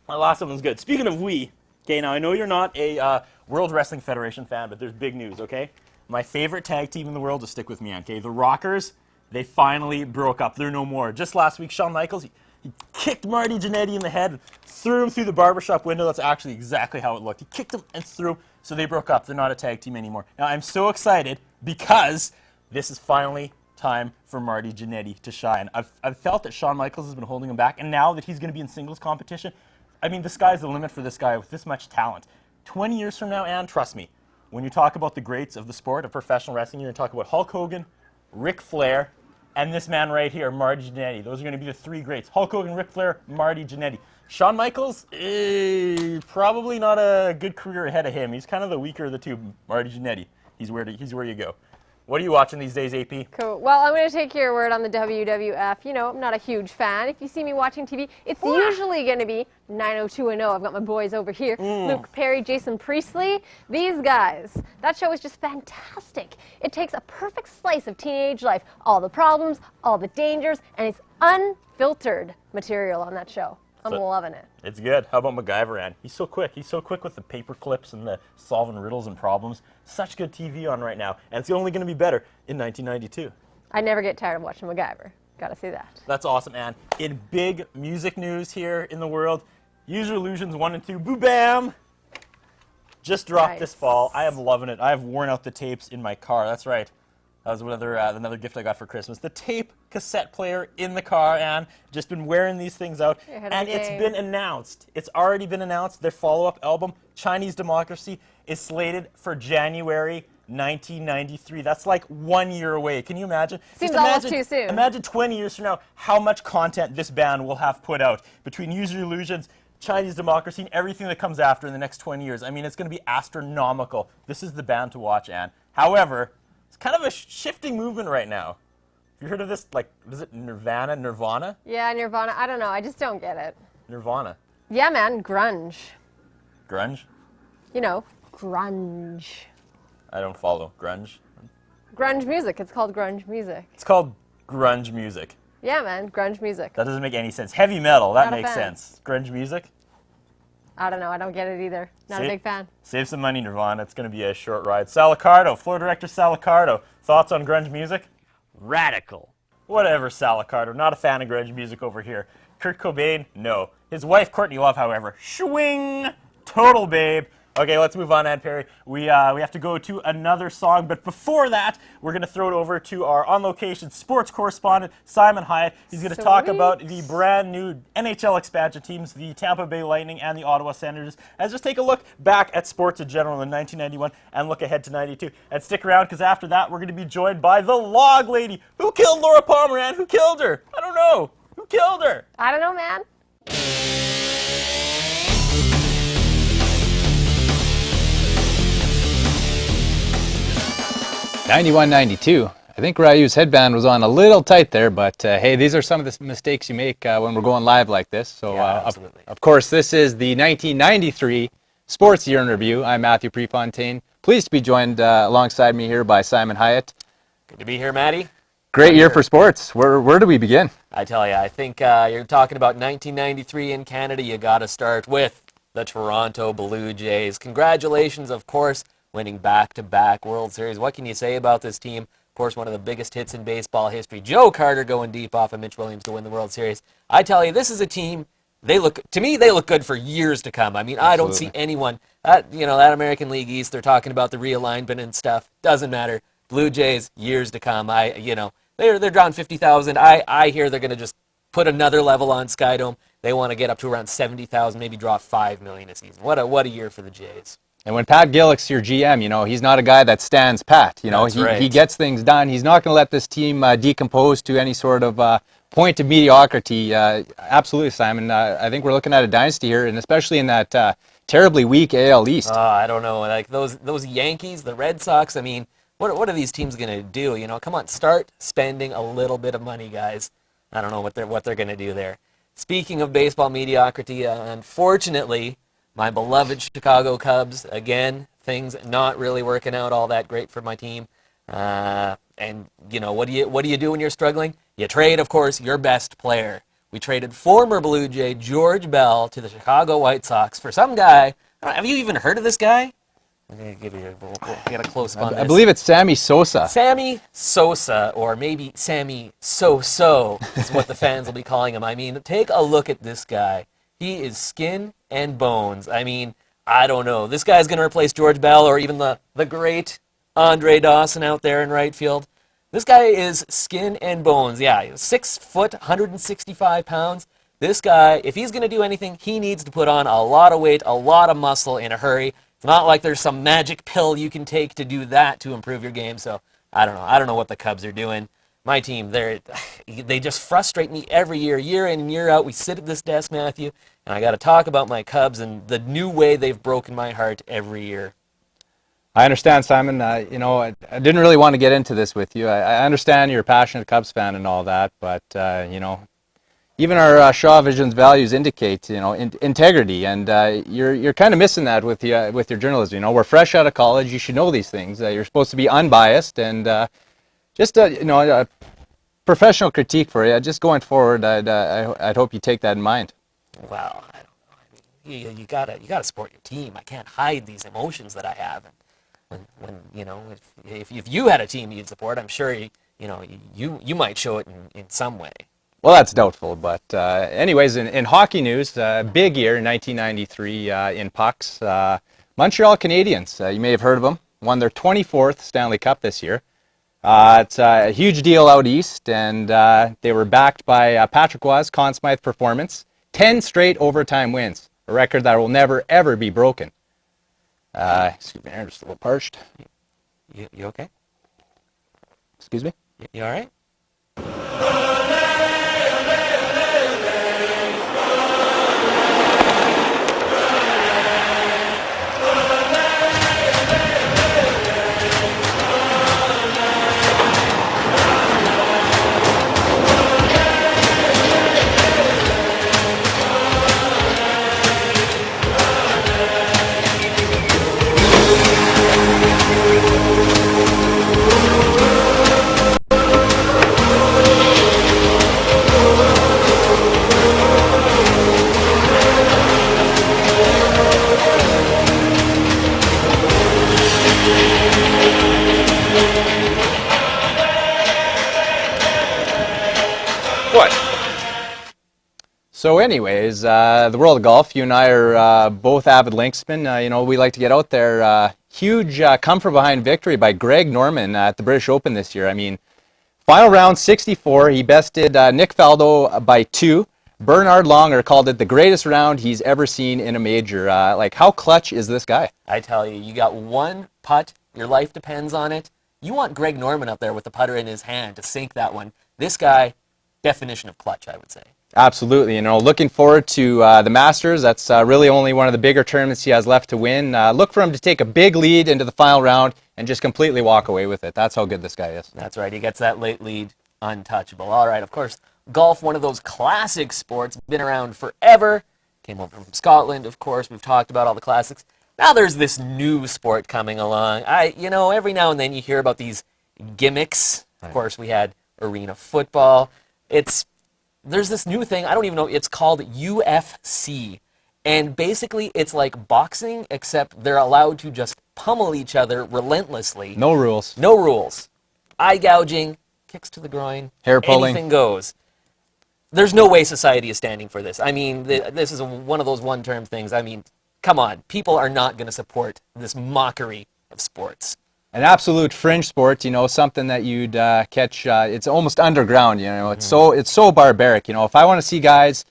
My last one was good. Speaking of Wii, okay, now I know you're not a World Wrestling Federation fan, but there's big news, okay? My favorite tag team in the world, just stick with me, okay? The Rockers, they finally broke up. They're no more. Just last week, Shawn Michaels, he kicked Marty Jannetty in the head, threw him through the barbershop window. That's actually exactly how it looked. He kicked him and threw him, so they broke up. They're not a tag team anymore. Now, I'm so excited because this is finally time for Marty Jannetty to shine. I've felt that Shawn Michaels has been holding him back, and now that he's going to be in singles competition, I mean, the sky's the limit for this guy with this much talent. 20 years from now, Ann, trust me, when you talk about the greats of the sport of professional wrestling, you're going to talk about Hulk Hogan, Ric Flair, and this man right here, Marty Jannetty. Those are going to be the three greats. Hulk Hogan, Ric Flair, Marty Jannetty. Shawn Michaels, probably not a good career ahead of him. He's kind of the weaker of the two. Marty Jannetty, he's where you go. What are you watching these days, AP? Cool. Well, I'm going to take your word on the WWF. You know, I'm not a huge fan. If you see me watching TV, it's usually going to be 90210. I've got my boys over here. Luke Perry, Jason Priestley. These guys. That show is just fantastic. It takes a perfect slice of teenage life. All the problems, all the dangers, and it's unfiltered material on that show. I'm loving it. It's good. How about MacGyver, Ann? He's so quick. He's so quick with the paper clips and the solving riddles and problems. Such good TV on right now, and it's only going to be better in 1992. I never get tired of watching MacGyver. Gotta see that. That's awesome, Ann. In big music news here in the world, Use Your Illusions 1 and 2, boo bam! Just dropped Nice. this fall. I am loving it. I have worn out the tapes in my car. That's right. That was another gift I got for Christmas. The tape cassette player in the car, and just been wearing these things out. You're ahead of And the it's game. been announced. It's already been announced. Their follow-up album, Chinese Democracy, is slated for January 1993. That's like 1 year away. Can you imagine? Seems Just almost imagine, too soon. Imagine 20 years from now how much content this band will have put out between Use Your Illusions, Chinese Democracy, and everything that comes after in the next 20 years. I mean, it's going to be astronomical. This is the band to watch, Anne. However, it's kind of a shifting movement right now. Have you heard of this? Like, is it Nirvana? Yeah, Nirvana. I don't know. I just don't get it. Nirvana. Yeah, man. Grunge. Grunge? You know, grunge. I don't follow. Grunge? Grunge music. It's called grunge music. It's called grunge music. Yeah, man. Grunge music. That doesn't make any sense. Heavy metal, that Not a makes fan. sense. Grunge music? I don't know. I don't get it either. Not a big fan. Save some money, Nirvana. It's going to be a short ride. Salicardo, floor director Salicardo. Thoughts on grunge music? Radical. Whatever, Salicardo. Not a fan of grunge music over here. Kurt Cobain? No. His wife, Courtney Love, however. Swing! Total babe. Okay, let's move on, Ann Perry. We have to go to another song, but before that, we're going to throw it over to our on-location sports correspondent, Simon Hyatt. He's going to talk about the brand new NHL expansion teams, the Tampa Bay Lightning and the Ottawa Senators, and just take a look back at sports in general in 1991 and look ahead to 92. And stick around, because after that, we're going to be joined by the Log Lady. Who killed Laura Palmer, Ann? Who killed her? I don't know. Who killed her? I don't know, man. 91-92. I think Ryu's headband was on a little tight there, but hey, these are some of the mistakes you make when we're going live like this. So, of course, this is the 1993 Sports Year in Review. I'm Matthew Prefontaine. Pleased to be joined alongside me here by Simon Hyatt. Good to be here, Matty. Great year for sports. Where do we begin? I tell you, I think you're talking about 1993 in Canada. You got to start with the Toronto Blue Jays. Congratulations, of course, winning back-to-back World Series. What can you say about this team? Of course, one of the biggest hits in baseball history. Joe Carter going deep off of Mitch Williams to win the World Series. I tell you, this is a team. They look good for years to come. I mean, I don't see anyone. That American League East. They're talking about the realignment and stuff. Doesn't matter. Blue Jays, years to come. They're drawing 50,000. I hear they're going to just put another level on Skydome. They want to get up to around 70,000, maybe draw 5 million a season. What a year for the Jays. And when Pat Gillick's your GM, he's not a guy that stands pat. That's right. He gets things done. He's not going to let this team decompose to any sort of point of mediocrity. Absolutely, Simon. I think we're looking at a dynasty here, and especially in that terribly weak AL East. I don't know. Like those Yankees, the Red Sox. I mean, what are these teams going to do? Come on, start spending a little bit of money, guys. I don't know what they're going to do there. Speaking of baseball mediocrity, unfortunately, my beloved Chicago Cubs, again, things not really working out all that great for my team. And what do you do when you're struggling? You trade, of course, your best player. We traded former Blue Jay George Bell to the Chicago White Sox for some guy. Have you even heard of this guy? I'm going to get a close up on this. I believe it's Sammy Sosa. Sammy Sosa, or maybe Sammy So-So is what the fans will be calling him. I mean, take a look at this guy. He is skin and bones. I mean, I don't know. This guy's going to replace George Bell or even the great Andre Dawson out there in right field. This guy is skin and bones. Yeah, 6 foot, 165 pounds. This guy, if he's going to do anything, he needs to put on a lot of weight, a lot of muscle in a hurry. It's not like there's some magic pill you can take to do that to improve your game. So I don't know. I don't know what the Cubs are doing. My team, they just frustrate me every year in and year out. We sit at this desk, Matthew, and I got to talk about my Cubs and the new way they've broken my heart every year. I understand, Simon. I didn't really want to get into this with you. I understand you're a passionate Cubs fan and all that, but even our Shaw Vision's values indicate integrity, and you're kind of missing that with your journalism. We're fresh out of college. You should know these things. You're supposed to be unbiased and. Just a professional critique for you. Just going forward, I'd hope you take that in mind. Well, I don't know. I mean, you gotta support your team. I can't hide these emotions that I have. And when if you had a team you'd support, I'm sure you might show it in some way. Well, that's doubtful. But anyways, in hockey news, big year in 1993 in pucks. Montreal Canadiens, you may have heard of them, won their 24th Stanley Cup this year. It's a huge deal out east, and they were backed by Patrick Roy's Conn Smythe performance. 10 straight overtime wins, a record that will never, ever be broken. Excuse me, I'm just a little parched. You okay? Excuse me? You all right? So anyways, the world of golf, you and I are both avid linksmen. You know, we like to get out there. Huge come from behind victory by Greg Norman at the British Open this year. I mean, final round 64, he bested Nick Faldo by 2. Bernard Longer called it the greatest round he's ever seen in a major. Like, how clutch is this guy? I tell you, you got one putt, your life depends on it. You want Greg Norman up there with the putter in his hand to sink that one. This guy, definition of clutch, I would say. Absolutely. You know, looking forward to the Masters. That's really only one of the bigger tournaments he has left to win. Look for him to take a big lead into the final round and just completely walk away with it. That's how good this guy is. That's right. He gets that late lead untouchable. All right, of course, golf, one of those classic sports, been around forever. Came over from Scotland, of course. We've talked about all the classics. Now there's this new sport coming along. You know, every now and then you hear about these gimmicks. Of course, we had arena football. There's this new thing, I don't even know, it's called UFC. And basically it's like boxing, except they're allowed to just pummel each other relentlessly. No rules. No rules. Eye gouging, kicks to the groin, hair pulling. Anything goes. There's no way society is standing for this. I mean, this is one of those one-term things. I mean, come on. People are not going to support this mockery of sports. An absolute fringe sport, you know, something that you'd catch, it's almost underground, you know, it's so barbaric, you know. If I want to see guys,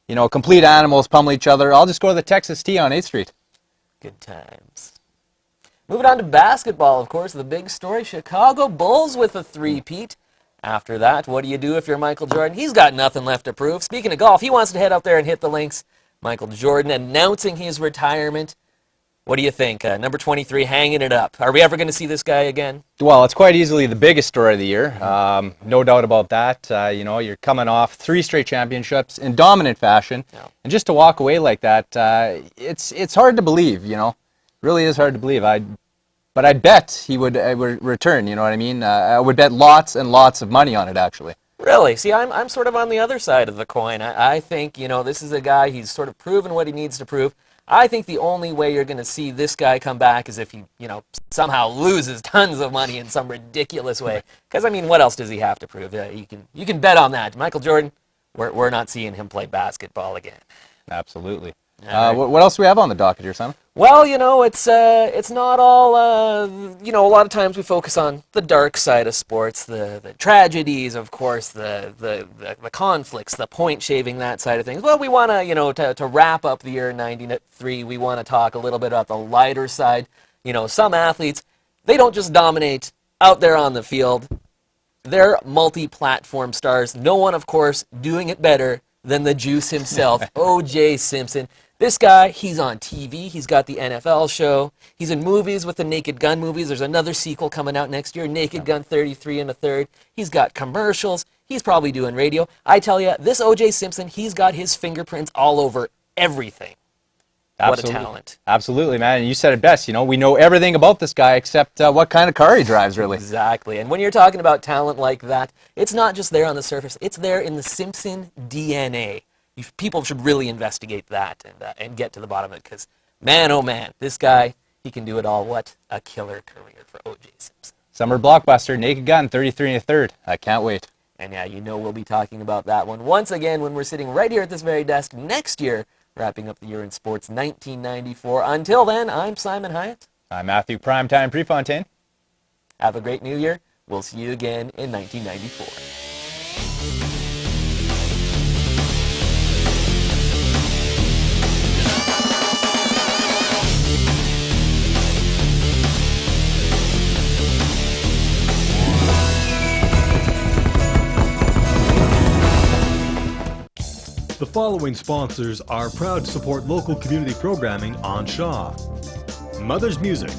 you know, complete animals pummel each other, I'll just go to the Texas T on 8th Street. Good times. Moving on to basketball, of course, the big story, Chicago Bulls with a three-peat. After that, what do you do if you're Michael Jordan? He's got nothing left to prove. Speaking of golf, he wants to head out there and hit the links. Michael Jordan announcing his retirement. What do you think? Number 23 hanging it up. Are we ever going to see this guy again? Well, it's quite easily the biggest story of the year. No doubt about that. You know, you're coming off 3 straight championships in dominant fashion. Yeah. And just to walk away like that, it's hard to believe, you know. It really is hard to believe. But I'd bet he would return, you know what I mean? I would bet lots and lots of money on it, actually. Really? See, I'm sort of on the other side of the coin. I think, you know, this is a guy, he's sort of proven what he needs to prove. I think the only way you're going to see this guy come back is if he, you know, somehow loses tons of money in some ridiculous way. Because, I mean, what else does he have to prove? You can bet on that. Michael Jordan, we're not seeing him play basketball again. Absolutely. What else do we have on the docket here, Simon? Well, you know, it's not all, you know, a lot of times we focus on the dark side of sports, the tragedies, of course, the conflicts, the point shaving, that side of things. Well, we want to, you know, to wrap up the year 93, we want to talk a little bit about the lighter side. You know, some athletes, they don't just dominate out there on the field. They're multi-platform stars. No one, of course, doing it better than the Juice himself, O.J. Simpson. This guy, he's on TV, he's got the NFL show, he's in movies with the Naked Gun movies. There's another sequel coming out next year, Naked Gun 33 1/3. He's got commercials, he's probably doing radio. I tell you, this O.J. Simpson, he's got his fingerprints all over everything. Absolutely. What a talent. Absolutely, man. And you said it best, you know, we know everything about this guy except what kind of car he drives, really. Exactly. And when you're talking about talent like that, it's not just there on the surface, it's there in the Simpson DNA. People should really investigate that and get to the bottom of it, because, man, oh man, this guy, he can do it all. What a killer career for O.J. Simpson. Summer blockbuster, Naked Gun, 33 1/3. I can't wait. And yeah, you know we'll be talking about that one once again when we're sitting right here at this very desk next year wrapping up the year in sports 1994. Until then, I'm Simon Hyatt. I'm Matthew Primetime Prefontaine. Have a great new year. We'll see you again in 1994. The following sponsors are proud to support local community programming on Shaw. Mother's Music.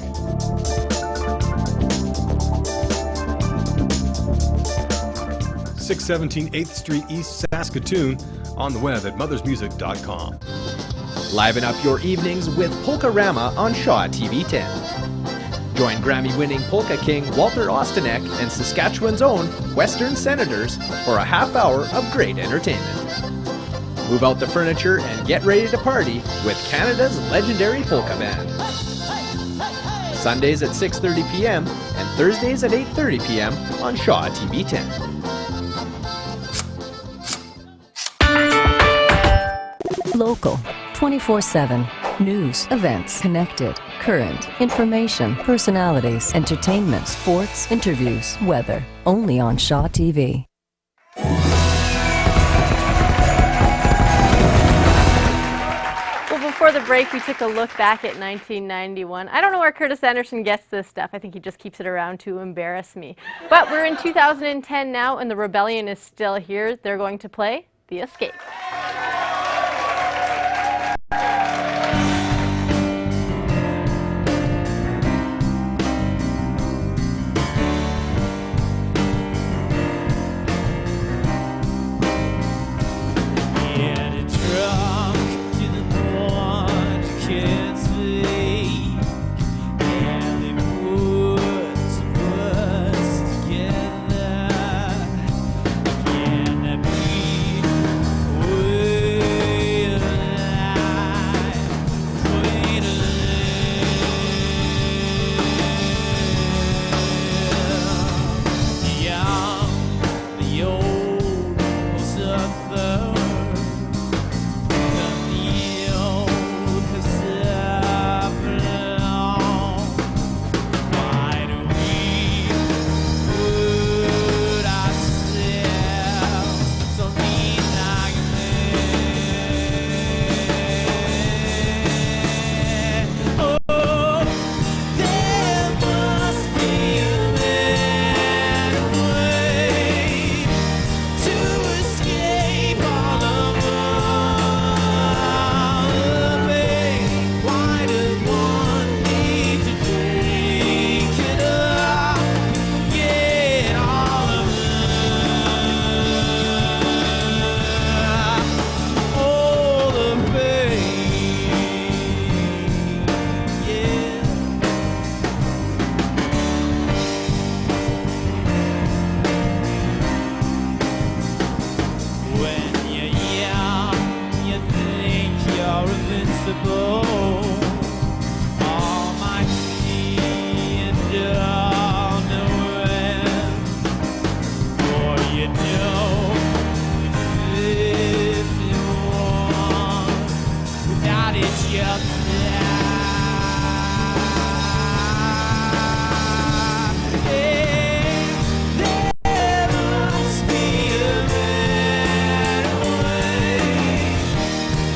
(617 8th Street East, Saskatoon), on the web at mothersmusic.com. Liven up your evenings with Polka-Rama on Shaw TV 10. Join Grammy-winning polka king Walter Ostanek and Saskatchewan's own Western Senators for a half hour of great entertainment. Move out the furniture and get ready to party with Canada's legendary polka band. Sundays at 6:30 p.m. and Thursdays at 8:30 p.m. on Shaw TV 10. Local, 24/7. News, events, connected, current, information, personalities, entertainment, sports, interviews, weather. Only on Shaw TV. Before the break, we took a look back at 1991. I don't know where Curtis Anderson gets this stuff. I think he just keeps it around to embarrass me. But we're in 2010 now, and the Rebellion is still here. They're going to play The Escape.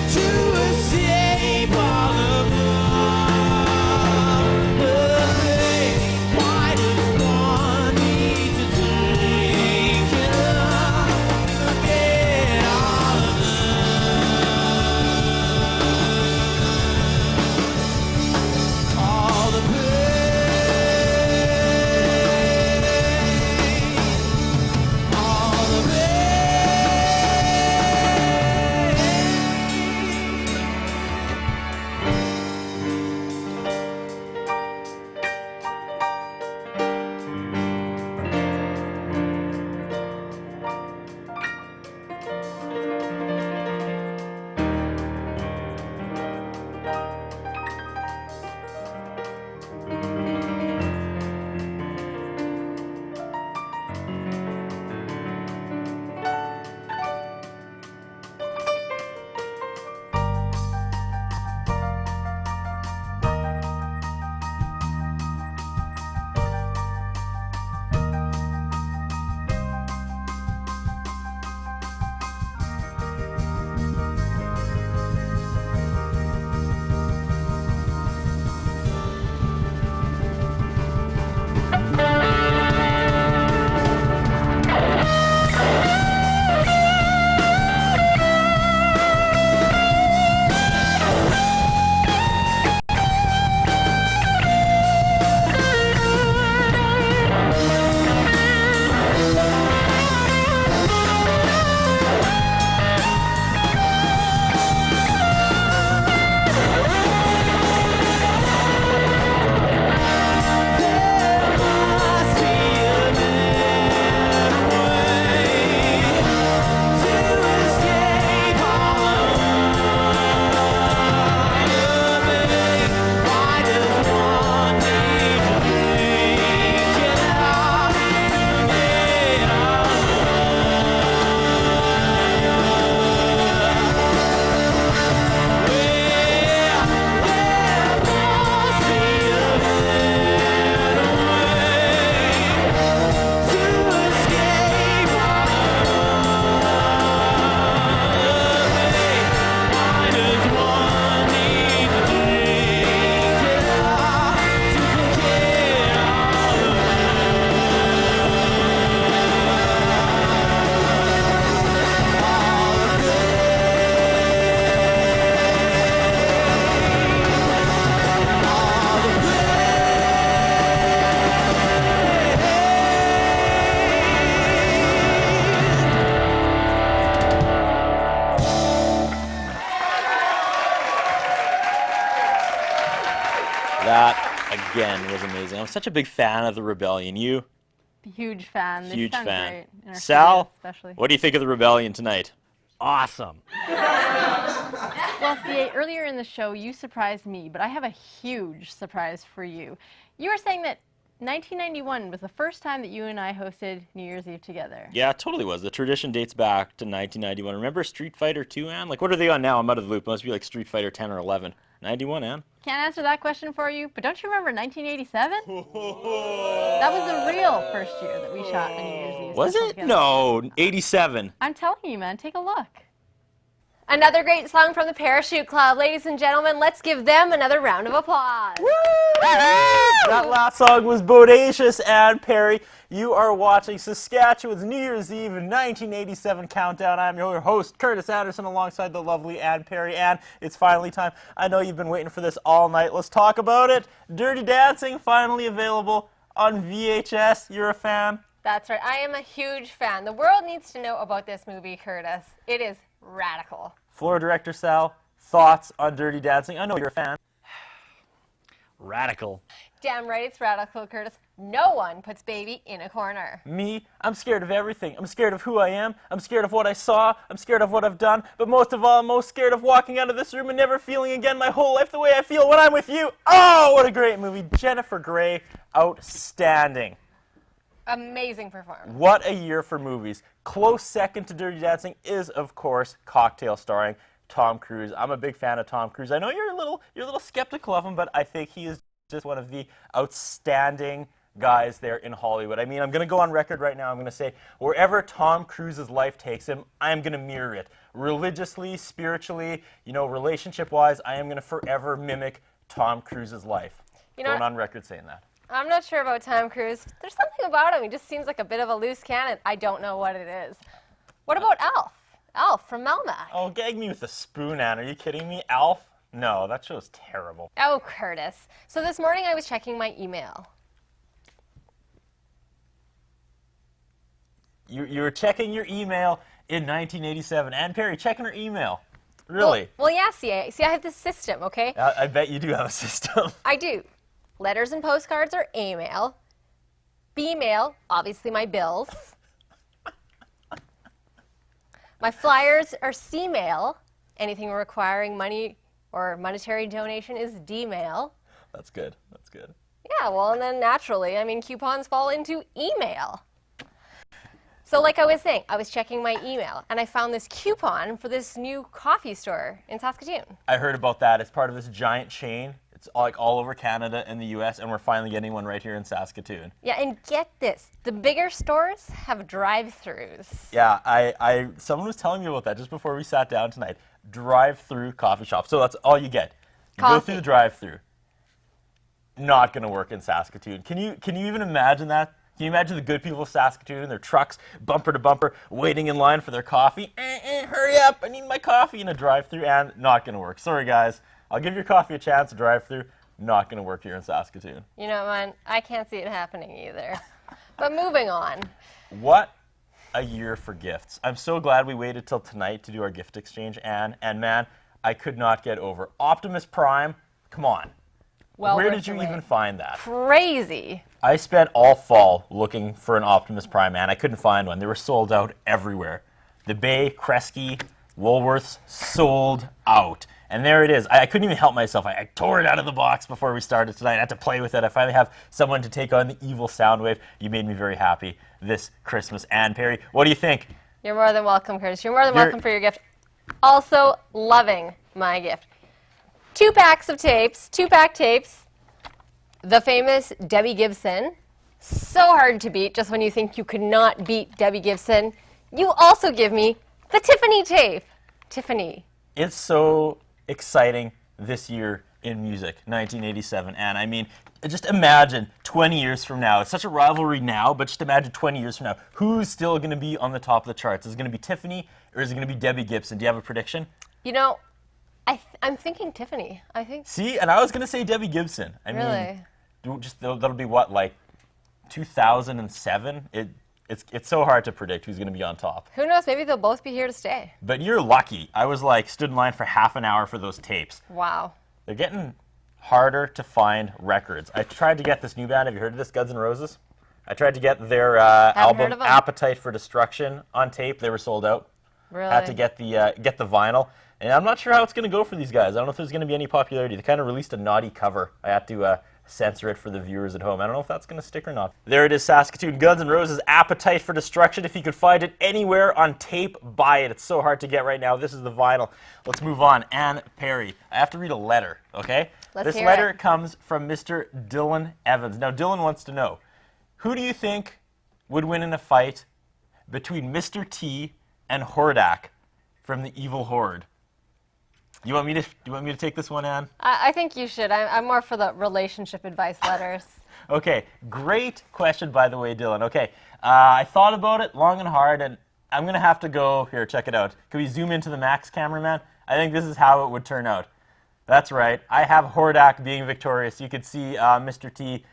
To escape all That, again, was amazing. I'm such a big fan of the Rebellion. You? Huge fan. They Huge sound fan. great in our Sal, studio especially. what do you think of the Rebellion tonight? Awesome. Well, CA, earlier in the show, you surprised me, but I have a huge surprise for you. You were saying that 1991 was the first time that you and I hosted New Year's Eve together. Yeah, it totally was. The tradition dates back to 1991. Remember Street Fighter 2, Ann? Like, what are they on now? I'm out of the loop. It must be like Street Fighter 10 or 11. 91, Ann? Can't answer that question for you, but don't you remember 1987? That was the real first year that we shot a New Year's Eve. Was special it? together. No, 87. I'm telling you, man, take a look. Another great song from the Parachute Club. Ladies and gentlemen, let's give them another round of applause. That last song was Bodacious. Ann Perry, you are watching Saskatchewan's New Year's Eve in 1987 countdown. I'm your host, Curtis Anderson, alongside the lovely Ann Perry. Ann, it's finally time. I know you've been waiting for this all night. Let's talk about it. Dirty Dancing, finally available on VHS. You're a fan? That's right. I am a huge fan. The world needs to know about this movie, Curtis. It is radical. Floor Director Sal, thoughts on Dirty Dancing? I know you're a fan. Radical. Damn right it's radical, Curtis. No one puts baby in a corner. Me, I'm scared of everything. I'm scared of who I am. I'm scared of what I saw. I'm scared of what I've done. But most of all, I'm most scared of walking out of this room and never feeling again my whole life the way I feel when I'm with you. Oh, what a great movie. Jennifer Grey, outstanding. Amazing performance. What a year for movies. Close second to Dirty Dancing is, of course, Cocktail, starring Tom Cruise. I'm a big fan of Tom Cruise. I know you're a little skeptical of him, but I think he is just one of the outstanding guys there in Hollywood. I mean, I'm going to go on record right now. I'm going to say, wherever Tom Cruise's life takes him, I'm going to mirror it. Religiously, spiritually, relationship-wise, I am going to forever mimic Tom Cruise's life. Going on record saying that. I'm not sure about Tom Cruise. There's something about him. He just seems like a bit of a loose cannon. I don't know what it is. What about Alf? Alf from Melmac. Oh, gag me with a spoon, Ann. Are you kidding me? Alf? No, that show's terrible. Oh, Curtis. So this morning I was checking my email. You were checking your email in 1987. Ann Perry, checking her email. Really? Well, yeah, see, I have this system, okay? I bet you do have a system. I do. Letters and postcards are A-mail. B-mail, obviously my bills. My flyers are C-mail. Anything requiring money or monetary donation is D-mail. That's good. That's good. Yeah, well, and then naturally, coupons fall into email. So like I was saying, I was checking my email, and I found this coupon for this new coffee store in Saskatoon. I heard about that. It's part of this giant chain. It's all over Canada and the U.S., and we're finally getting one right here in Saskatoon. Yeah, and get this. The bigger stores have drive-thrus. Yeah, someone was telling me about that just before we sat down tonight. Drive-through coffee shop. So that's all you get. You go through the drive-through. Not going to work in Saskatoon. Can you even imagine that? Can you imagine the good people of Saskatoon in their trucks, bumper to bumper, waiting in line for their coffee? Hurry up, I need my coffee in a drive-through, and not going to work. Sorry, guys. I'll give your coffee a chance to drive through. Not going to work here in Saskatoon. You know, man, I can't see it happening either. But moving on. What a year for gifts. I'm so glad we waited till tonight to do our gift exchange, Ann. And man, I could not get over Optimus Prime. Come on. Well, where did you even find that? Crazy. I spent all fall looking for an Optimus Prime, and I couldn't find one. They were sold out everywhere. The Bay, Kresge, Woolworths, sold out. And there it is. I couldn't even help myself. I tore it out of the box before we started tonight. I had to play with it. I finally have someone to take on the evil Soundwave. You made me very happy this Christmas. Ann Perry, what do you think? You're more than welcome, Curtis. You're more than welcome for your gift. Also loving my gift. 2 packs of tapes, 2-pack tapes. The famous Debbie Gibson. So hard to beat just when you think you could not beat Debbie Gibson. You also give me the Tiffany tape. Tiffany. It's so exciting this year in music, 1987. And I mean, just imagine 20 years from now. It's such a rivalry now, but just imagine 20 years from now. Who's still going to be on the top of the charts? Is it going to be Tiffany or is it going to be Debbie Gibson? Do you have a prediction? You know, I'm thinking Tiffany. I think. See, and I was going to say Debbie Gibson. I really? mean, that'll be what, like 2007? It's so hard to predict who's going to be on top. Who knows? Maybe they'll both be here to stay. But you're lucky. I was stood in line for half an hour for those tapes. Wow. They're getting harder to find records. I tried to get this new band. Have you heard of this, Guns N' Roses? I tried to get their heard album of 'em. Appetite for Destruction on tape. They were sold out. Really? Had to get the vinyl. And I'm not sure how it's going to go for these guys. I don't know if there's going to be any popularity. They kind of released a naughty cover. I had to censor it for the viewers at home. I don't know if that's going to stick or not. There it is, Saskatoon. Guns N' Roses, Appetite for Destruction. If you could find it anywhere on tape, buy it. It's so hard to get right now. This is the vinyl. Let's move on. Ann Perry. I have to read a letter, okay? Let's This hear letter it. comes from Mr. Dylan Evans. Now, Dylan wants to know, who do you think would win in a fight between Mr. T and Hordak from the Evil Horde? Do you want me to take this one, Ann? I think you should. I'm more for the relationship advice letters. Okay, great question, by the way, Dylan. Okay, I thought about it long and hard, and I'm going to have to go, here, check it out. Can we zoom into the Max cameraman? I think this is how it would turn out. That's right, I have Hordak being victorious. You can see Mr. T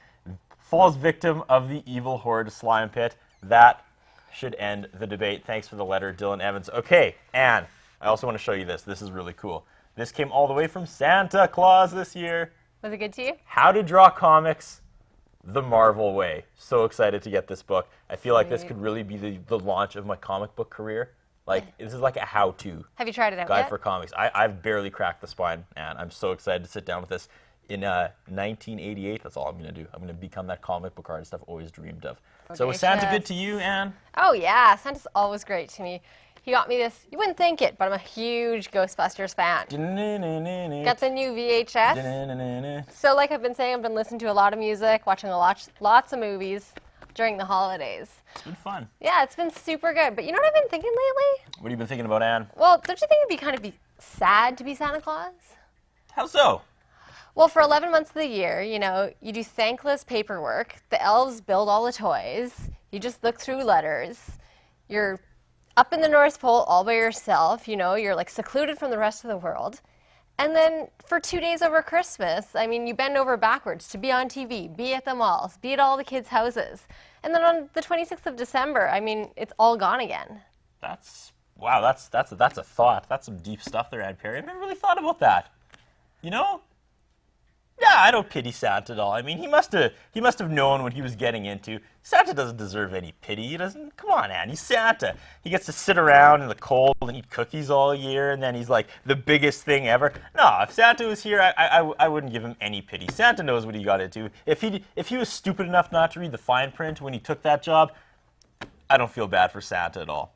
falls victim of the Evil Horde slime pit. That should end the debate. Thanks for the letter, Dylan Evans. Okay, Ann, I also want to show you this. This is really cool. This came all the way from Santa Claus this year. Was it good to you? How to Draw Comics the Marvel Way. So excited to get this book. I feel like this could really be the launch of my comic book career. Like, this is like a how-to Have you tried it out guide yet? for comics. I've barely cracked the spine, and I'm so excited to sit down with this. In 1988, that's all I'm going to do. I'm going to become that comic book artist I've always dreamed of. So was Santa good to you, Ann? Oh yeah, Santa's always great to me. He got me this, you wouldn't think it, but I'm a huge Ghostbusters fan. Got the new VHS. So like I've been saying, I've been listening to a lot of music, watching lots of movies during the holidays. It's been fun. Yeah, it's been super good. But you know what I've been thinking lately? What have you been thinking about, Ann? Well, don't you think it'd be kind of sad to be Santa Claus? How so? Well, for 11 months of the year, you know, you do thankless paperwork. The elves build all the toys. You just look through letters. You're up in the North Pole all by yourself. You know, you're like secluded from the rest of the world. And then for 2 days over Christmas, I mean, you bend over backwards to be on TV, be at the malls, be at all the kids' houses. And then on the 26th of December, I mean, it's all gone again. Wow, that's a thought. That's some deep stuff there, Ann Perry. I've never really thought about that. You know? Yeah, I don't pity Santa at all. I mean, he must have known what he was getting into. Santa doesn't deserve any pity. He doesn't. Come on, Ann. He's Santa. He gets to sit around in the cold and eat cookies all year, and then he's like the biggest thing ever. No, if Santa was here, I wouldn't give him any pity. Santa knows what he got into. If he was stupid enough not to read the fine print when he took that job, I don't feel bad for Santa at all.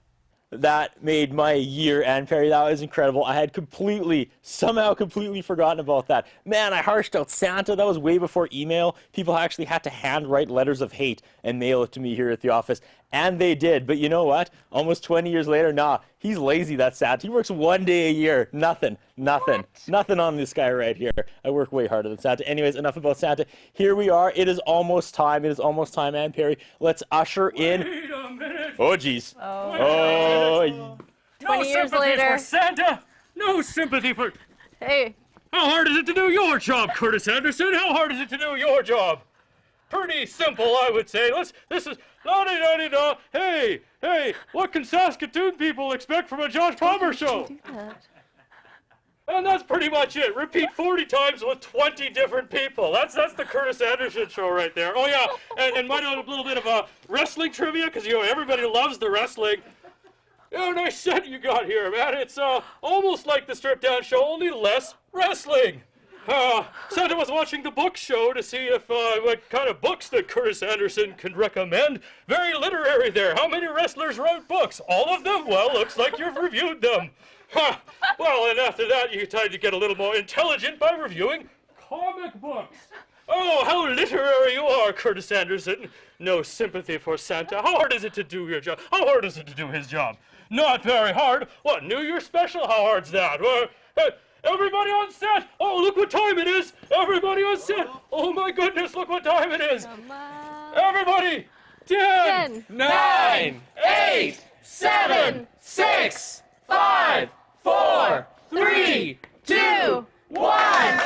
That made my year, Ann Perry. That was incredible. I had somehow completely forgotten about that. Man, I harshed out Santa. That was way before email. People actually had to handwrite letters of hate and mail it to me here at the office. And they did. But you know what? Almost 20 years later, nah, he's lazy, that Santa. He works 1 day a year. Nothing on this guy right here. I work way harder than Santa. Anyways, enough about Santa. Here we are. It is almost time. It is almost time, Ann Perry. Let's usher in... Wait a minute. Oh, geez. Oh. 20 years sympathy later. for Santa. No sympathy for... Hey. How hard is it to do your job, Curtis Anderson? How hard is it to do your job? Pretty simple, I would say. This is... La-di-da-di-da. Hey, what can Saskatoon people expect from a Josh Palmer show? And that's pretty much it. Repeat 40 times with 20 different people. That's the Curtis Anderson show right there. Oh yeah, and might have a little bit of wrestling trivia, because you know everybody loves the wrestling. Oh, nice set you got here, man. It's almost like the Strip Down show, only less wrestling. Santa was watching the book show to see if what kind of books that Curtis Anderson can recommend. Very literary there. How many wrestlers wrote books? All of them? Well, looks like you've reviewed them. Well, and after that, you tried to get a little more intelligent by reviewing comic books. Oh, how literary you are, Curtis Anderson. No sympathy for Santa. How hard is it to do your job? How hard is it to do his job? Not very hard. What, New Year's special? How hard's that? Everybody on set! Oh, look what time it is! Everybody on set! Oh my goodness, look what time it is! Everybody! 10, 9, 8, 7, 6, 5, 4, 3, 2, 1!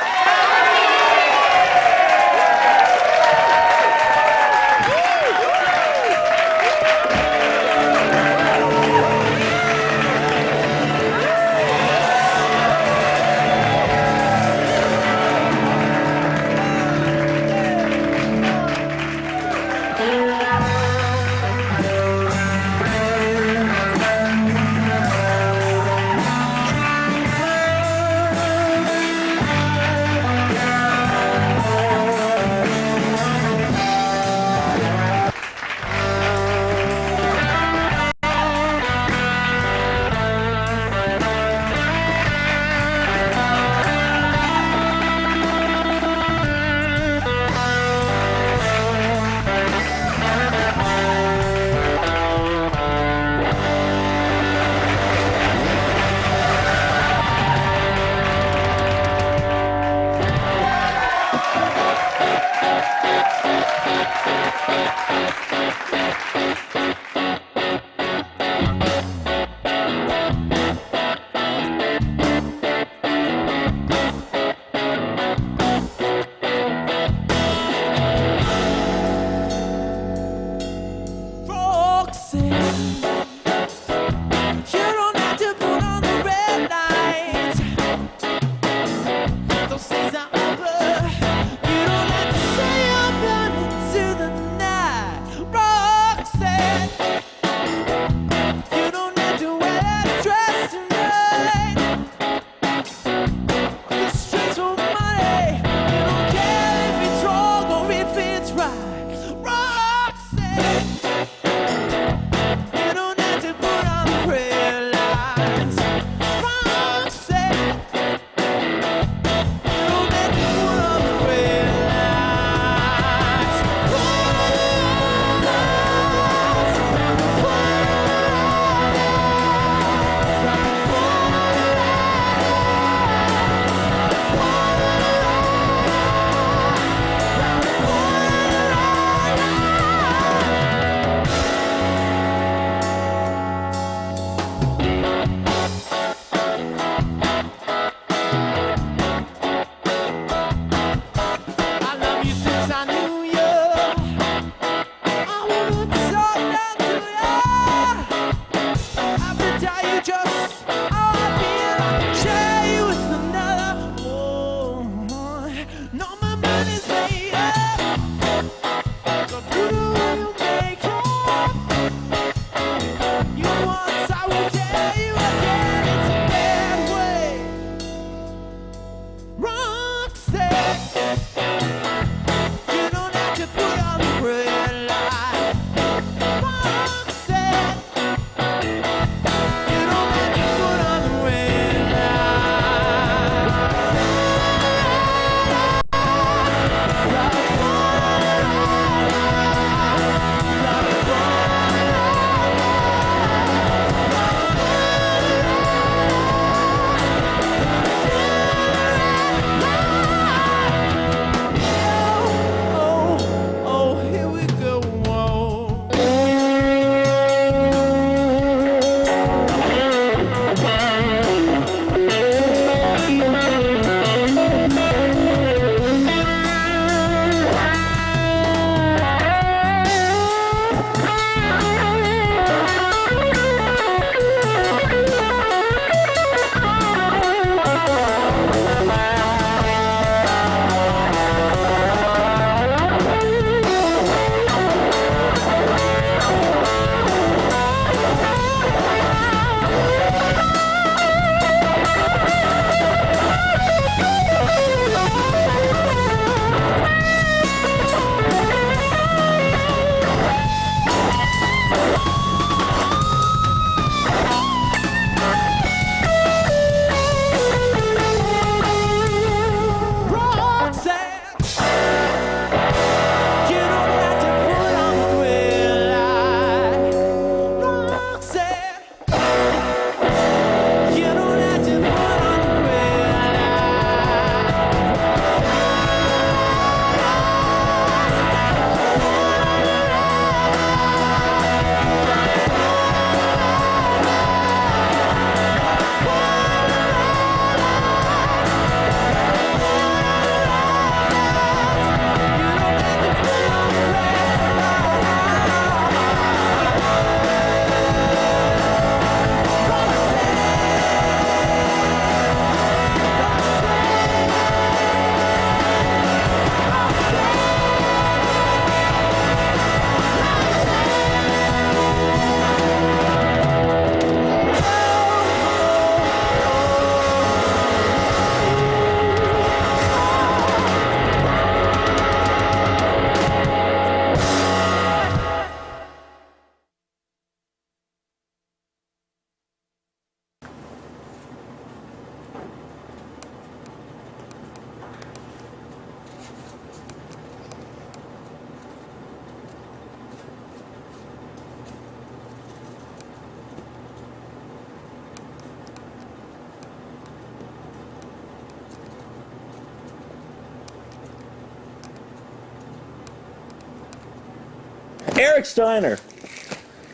Eric Steiner.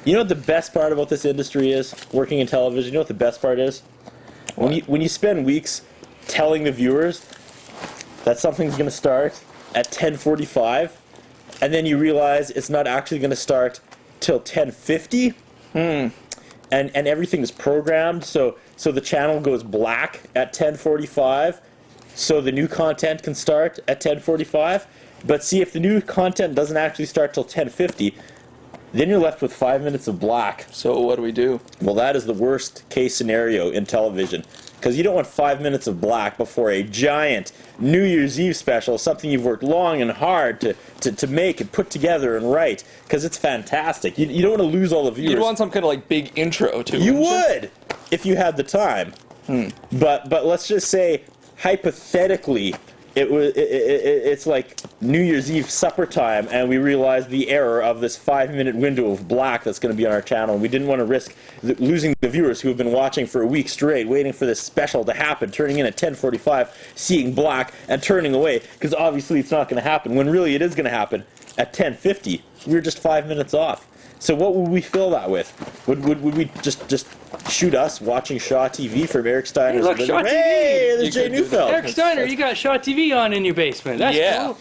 You know what the best part about this industry is? Working in television, you know what the best part is? When you spend weeks telling the viewers that something's going to start at 10:45, and then you realize it's not actually going to start till 10:50, and everything is programmed, so the channel goes black at 10:45, so the new content can start at 10:45. But see, if the new content doesn't actually start till 10:50, then you're left with 5 minutes of black. So what do we do? Well, that is the worst case scenario in television, because you don't want 5 minutes of black before a giant New Year's Eve special, something you've worked long and hard to make and put together and write, because it's fantastic. You don't want to lose all the viewers. You'd want some kind of like big intro to it. You would, if you had the time. But let's just say, hypothetically, it's like New Year's Eve supper time, and we realized the error of this 5-minute window of black that's going to be on our channel, and we didn't want to risk losing the viewers who have been watching for a week straight, waiting for this special to happen, turning in at 10:45, seeing black, and turning away, because obviously it's not going to happen, when really it is going to happen at 10:50. We were just 5 minutes off. So what would we fill that with? Would we just shoot us watching Shaw TV from Eric Steiner's Hey, look, Shaw TV! Hey, there's Jay Neufeld. Eric Steiner, you got Shaw TV on in your basement. That's cool.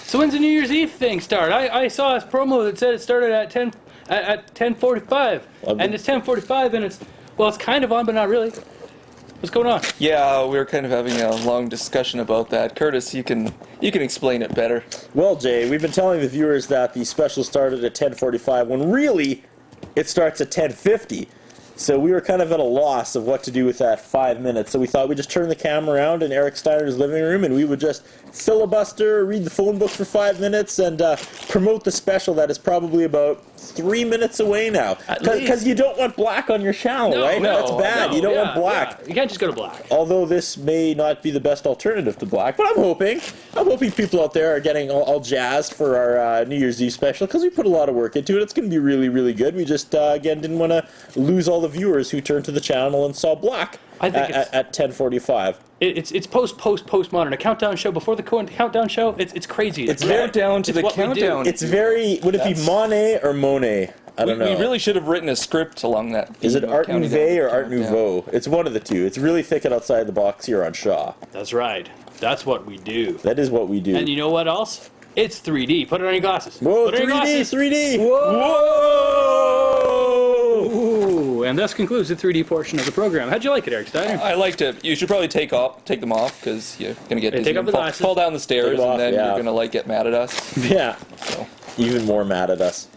So when's the New Year's Eve thing start? I saw a promo that said it started at 10:45, and it's 10:45, and it's kind of on, but not really. What's going on? Yeah, we were kind of having a long discussion about that. Curtis, you can explain it better. Well, Jay, we've been telling the viewers that the special started at 10:45 when really it starts at 10:50. So we were kind of at a loss of what to do with that 5 minutes. So we thought we'd just turn the camera around in Eric Steiner's living room, and we would just filibuster, read the phone book for 5 minutes, and promote the special that is probably about 3 minutes away now. Because you don't want black on your channel, right? That's bad. You don't want black. You can't just go to black. Although this may not be the best alternative to black, but I'm hoping people out there are getting all jazzed for our New Year's Eve special, because we put a lot of work into it. It's going to be really, really good. We just, again, didn't want to lose all the viewers who turned to the channel and saw black at 10:45. It's postmodern. A countdown show before the countdown show. It's crazy. It's countdown to the countdown. It's very. Would it be Monet or Monet? I don't know. We really should have written a script along that. Is it Art Nouveau or Art Nouveau? It's one of the two. It's really thinking outside the box here on Shaw. That's right. That's what we do. That is what we do. And you know what else? It's 3D. Put it on your glasses. Whoa, Put it on your 3D, glasses. 3D. Whoa! Ooh, and thus concludes the 3D portion of the program. How'd you like it, Eric Steiner? I liked it. You should probably take them off, because you're gonna get dizzy take off and the glasses. fall down the stairs, Take off, and then yeah. you're gonna get mad at us. Yeah. So. Even more mad at us.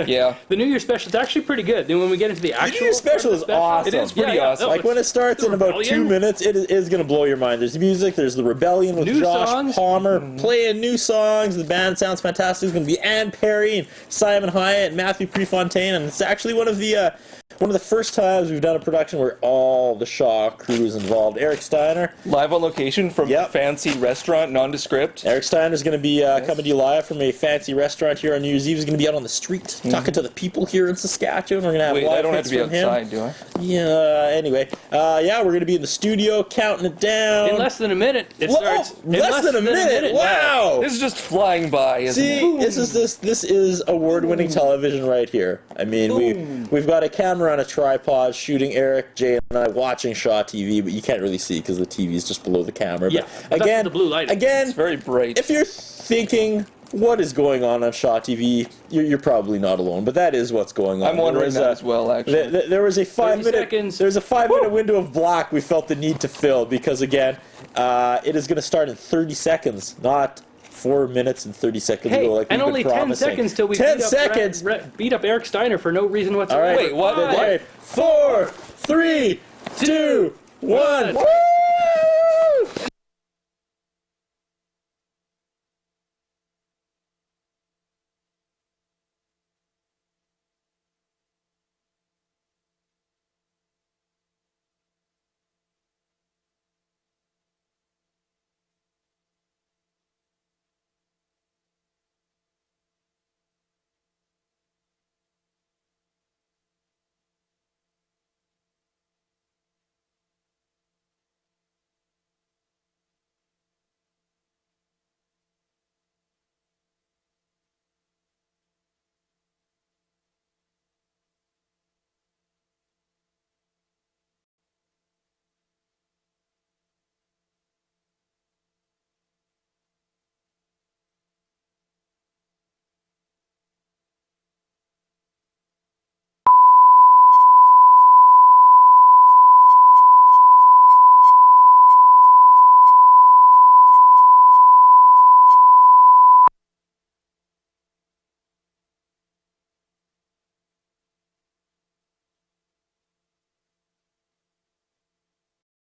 Yeah. The New Year's special is actually pretty good. Then when we get into the actual New Year's special is awesome. It is pretty awesome. Like when it starts in about 2 minutes, it is going to blow your mind. There's music, there's the Rebellion with New Josh songs. Palmer playing new songs. The band sounds fantastic. It's going to be Ann Perry and Simon Hyatt and Matthew Prefontaine, and it's actually one of the first times we've done a production where all the Shaw crew is involved. Eric Steiner. Live on location from a fancy restaurant, nondescript. Eric Steiner's going to be coming to you live from a fancy restaurant here on New Year's Eve. He's going to be out on the street talking to the people here in Saskatchewan. We're going to have live I don't have hits to be from him. outside, do I? Yeah, anyway. We're going to be in the studio counting it down. In less than a minute, it starts. Less than a minute. Wow. This is just flying by, isn't it? This is award-winning television right here. I mean, we've got a camera on a tripod shooting Eric, Jay, and I watching Shaw TV, but you can't really see because the TV is just below the camera. Yeah, but again, the blue light. Again, it's very bright. If you're thinking what is going on Shaw TV, you're probably not alone. But that is what's going on. I'm wondering that as well. Actually, there was a 5 minute. There's a 5 minute window of black we felt the need to fill because again, it is going to start in 30 seconds, not 4 minutes and 30 seconds ago, like and we've only been 10 promising. seconds till we 10 beat seconds. beat up Eric Steiner for no reason whatsoever. All right. Wait, what? 5, 4, 3, 2, 1.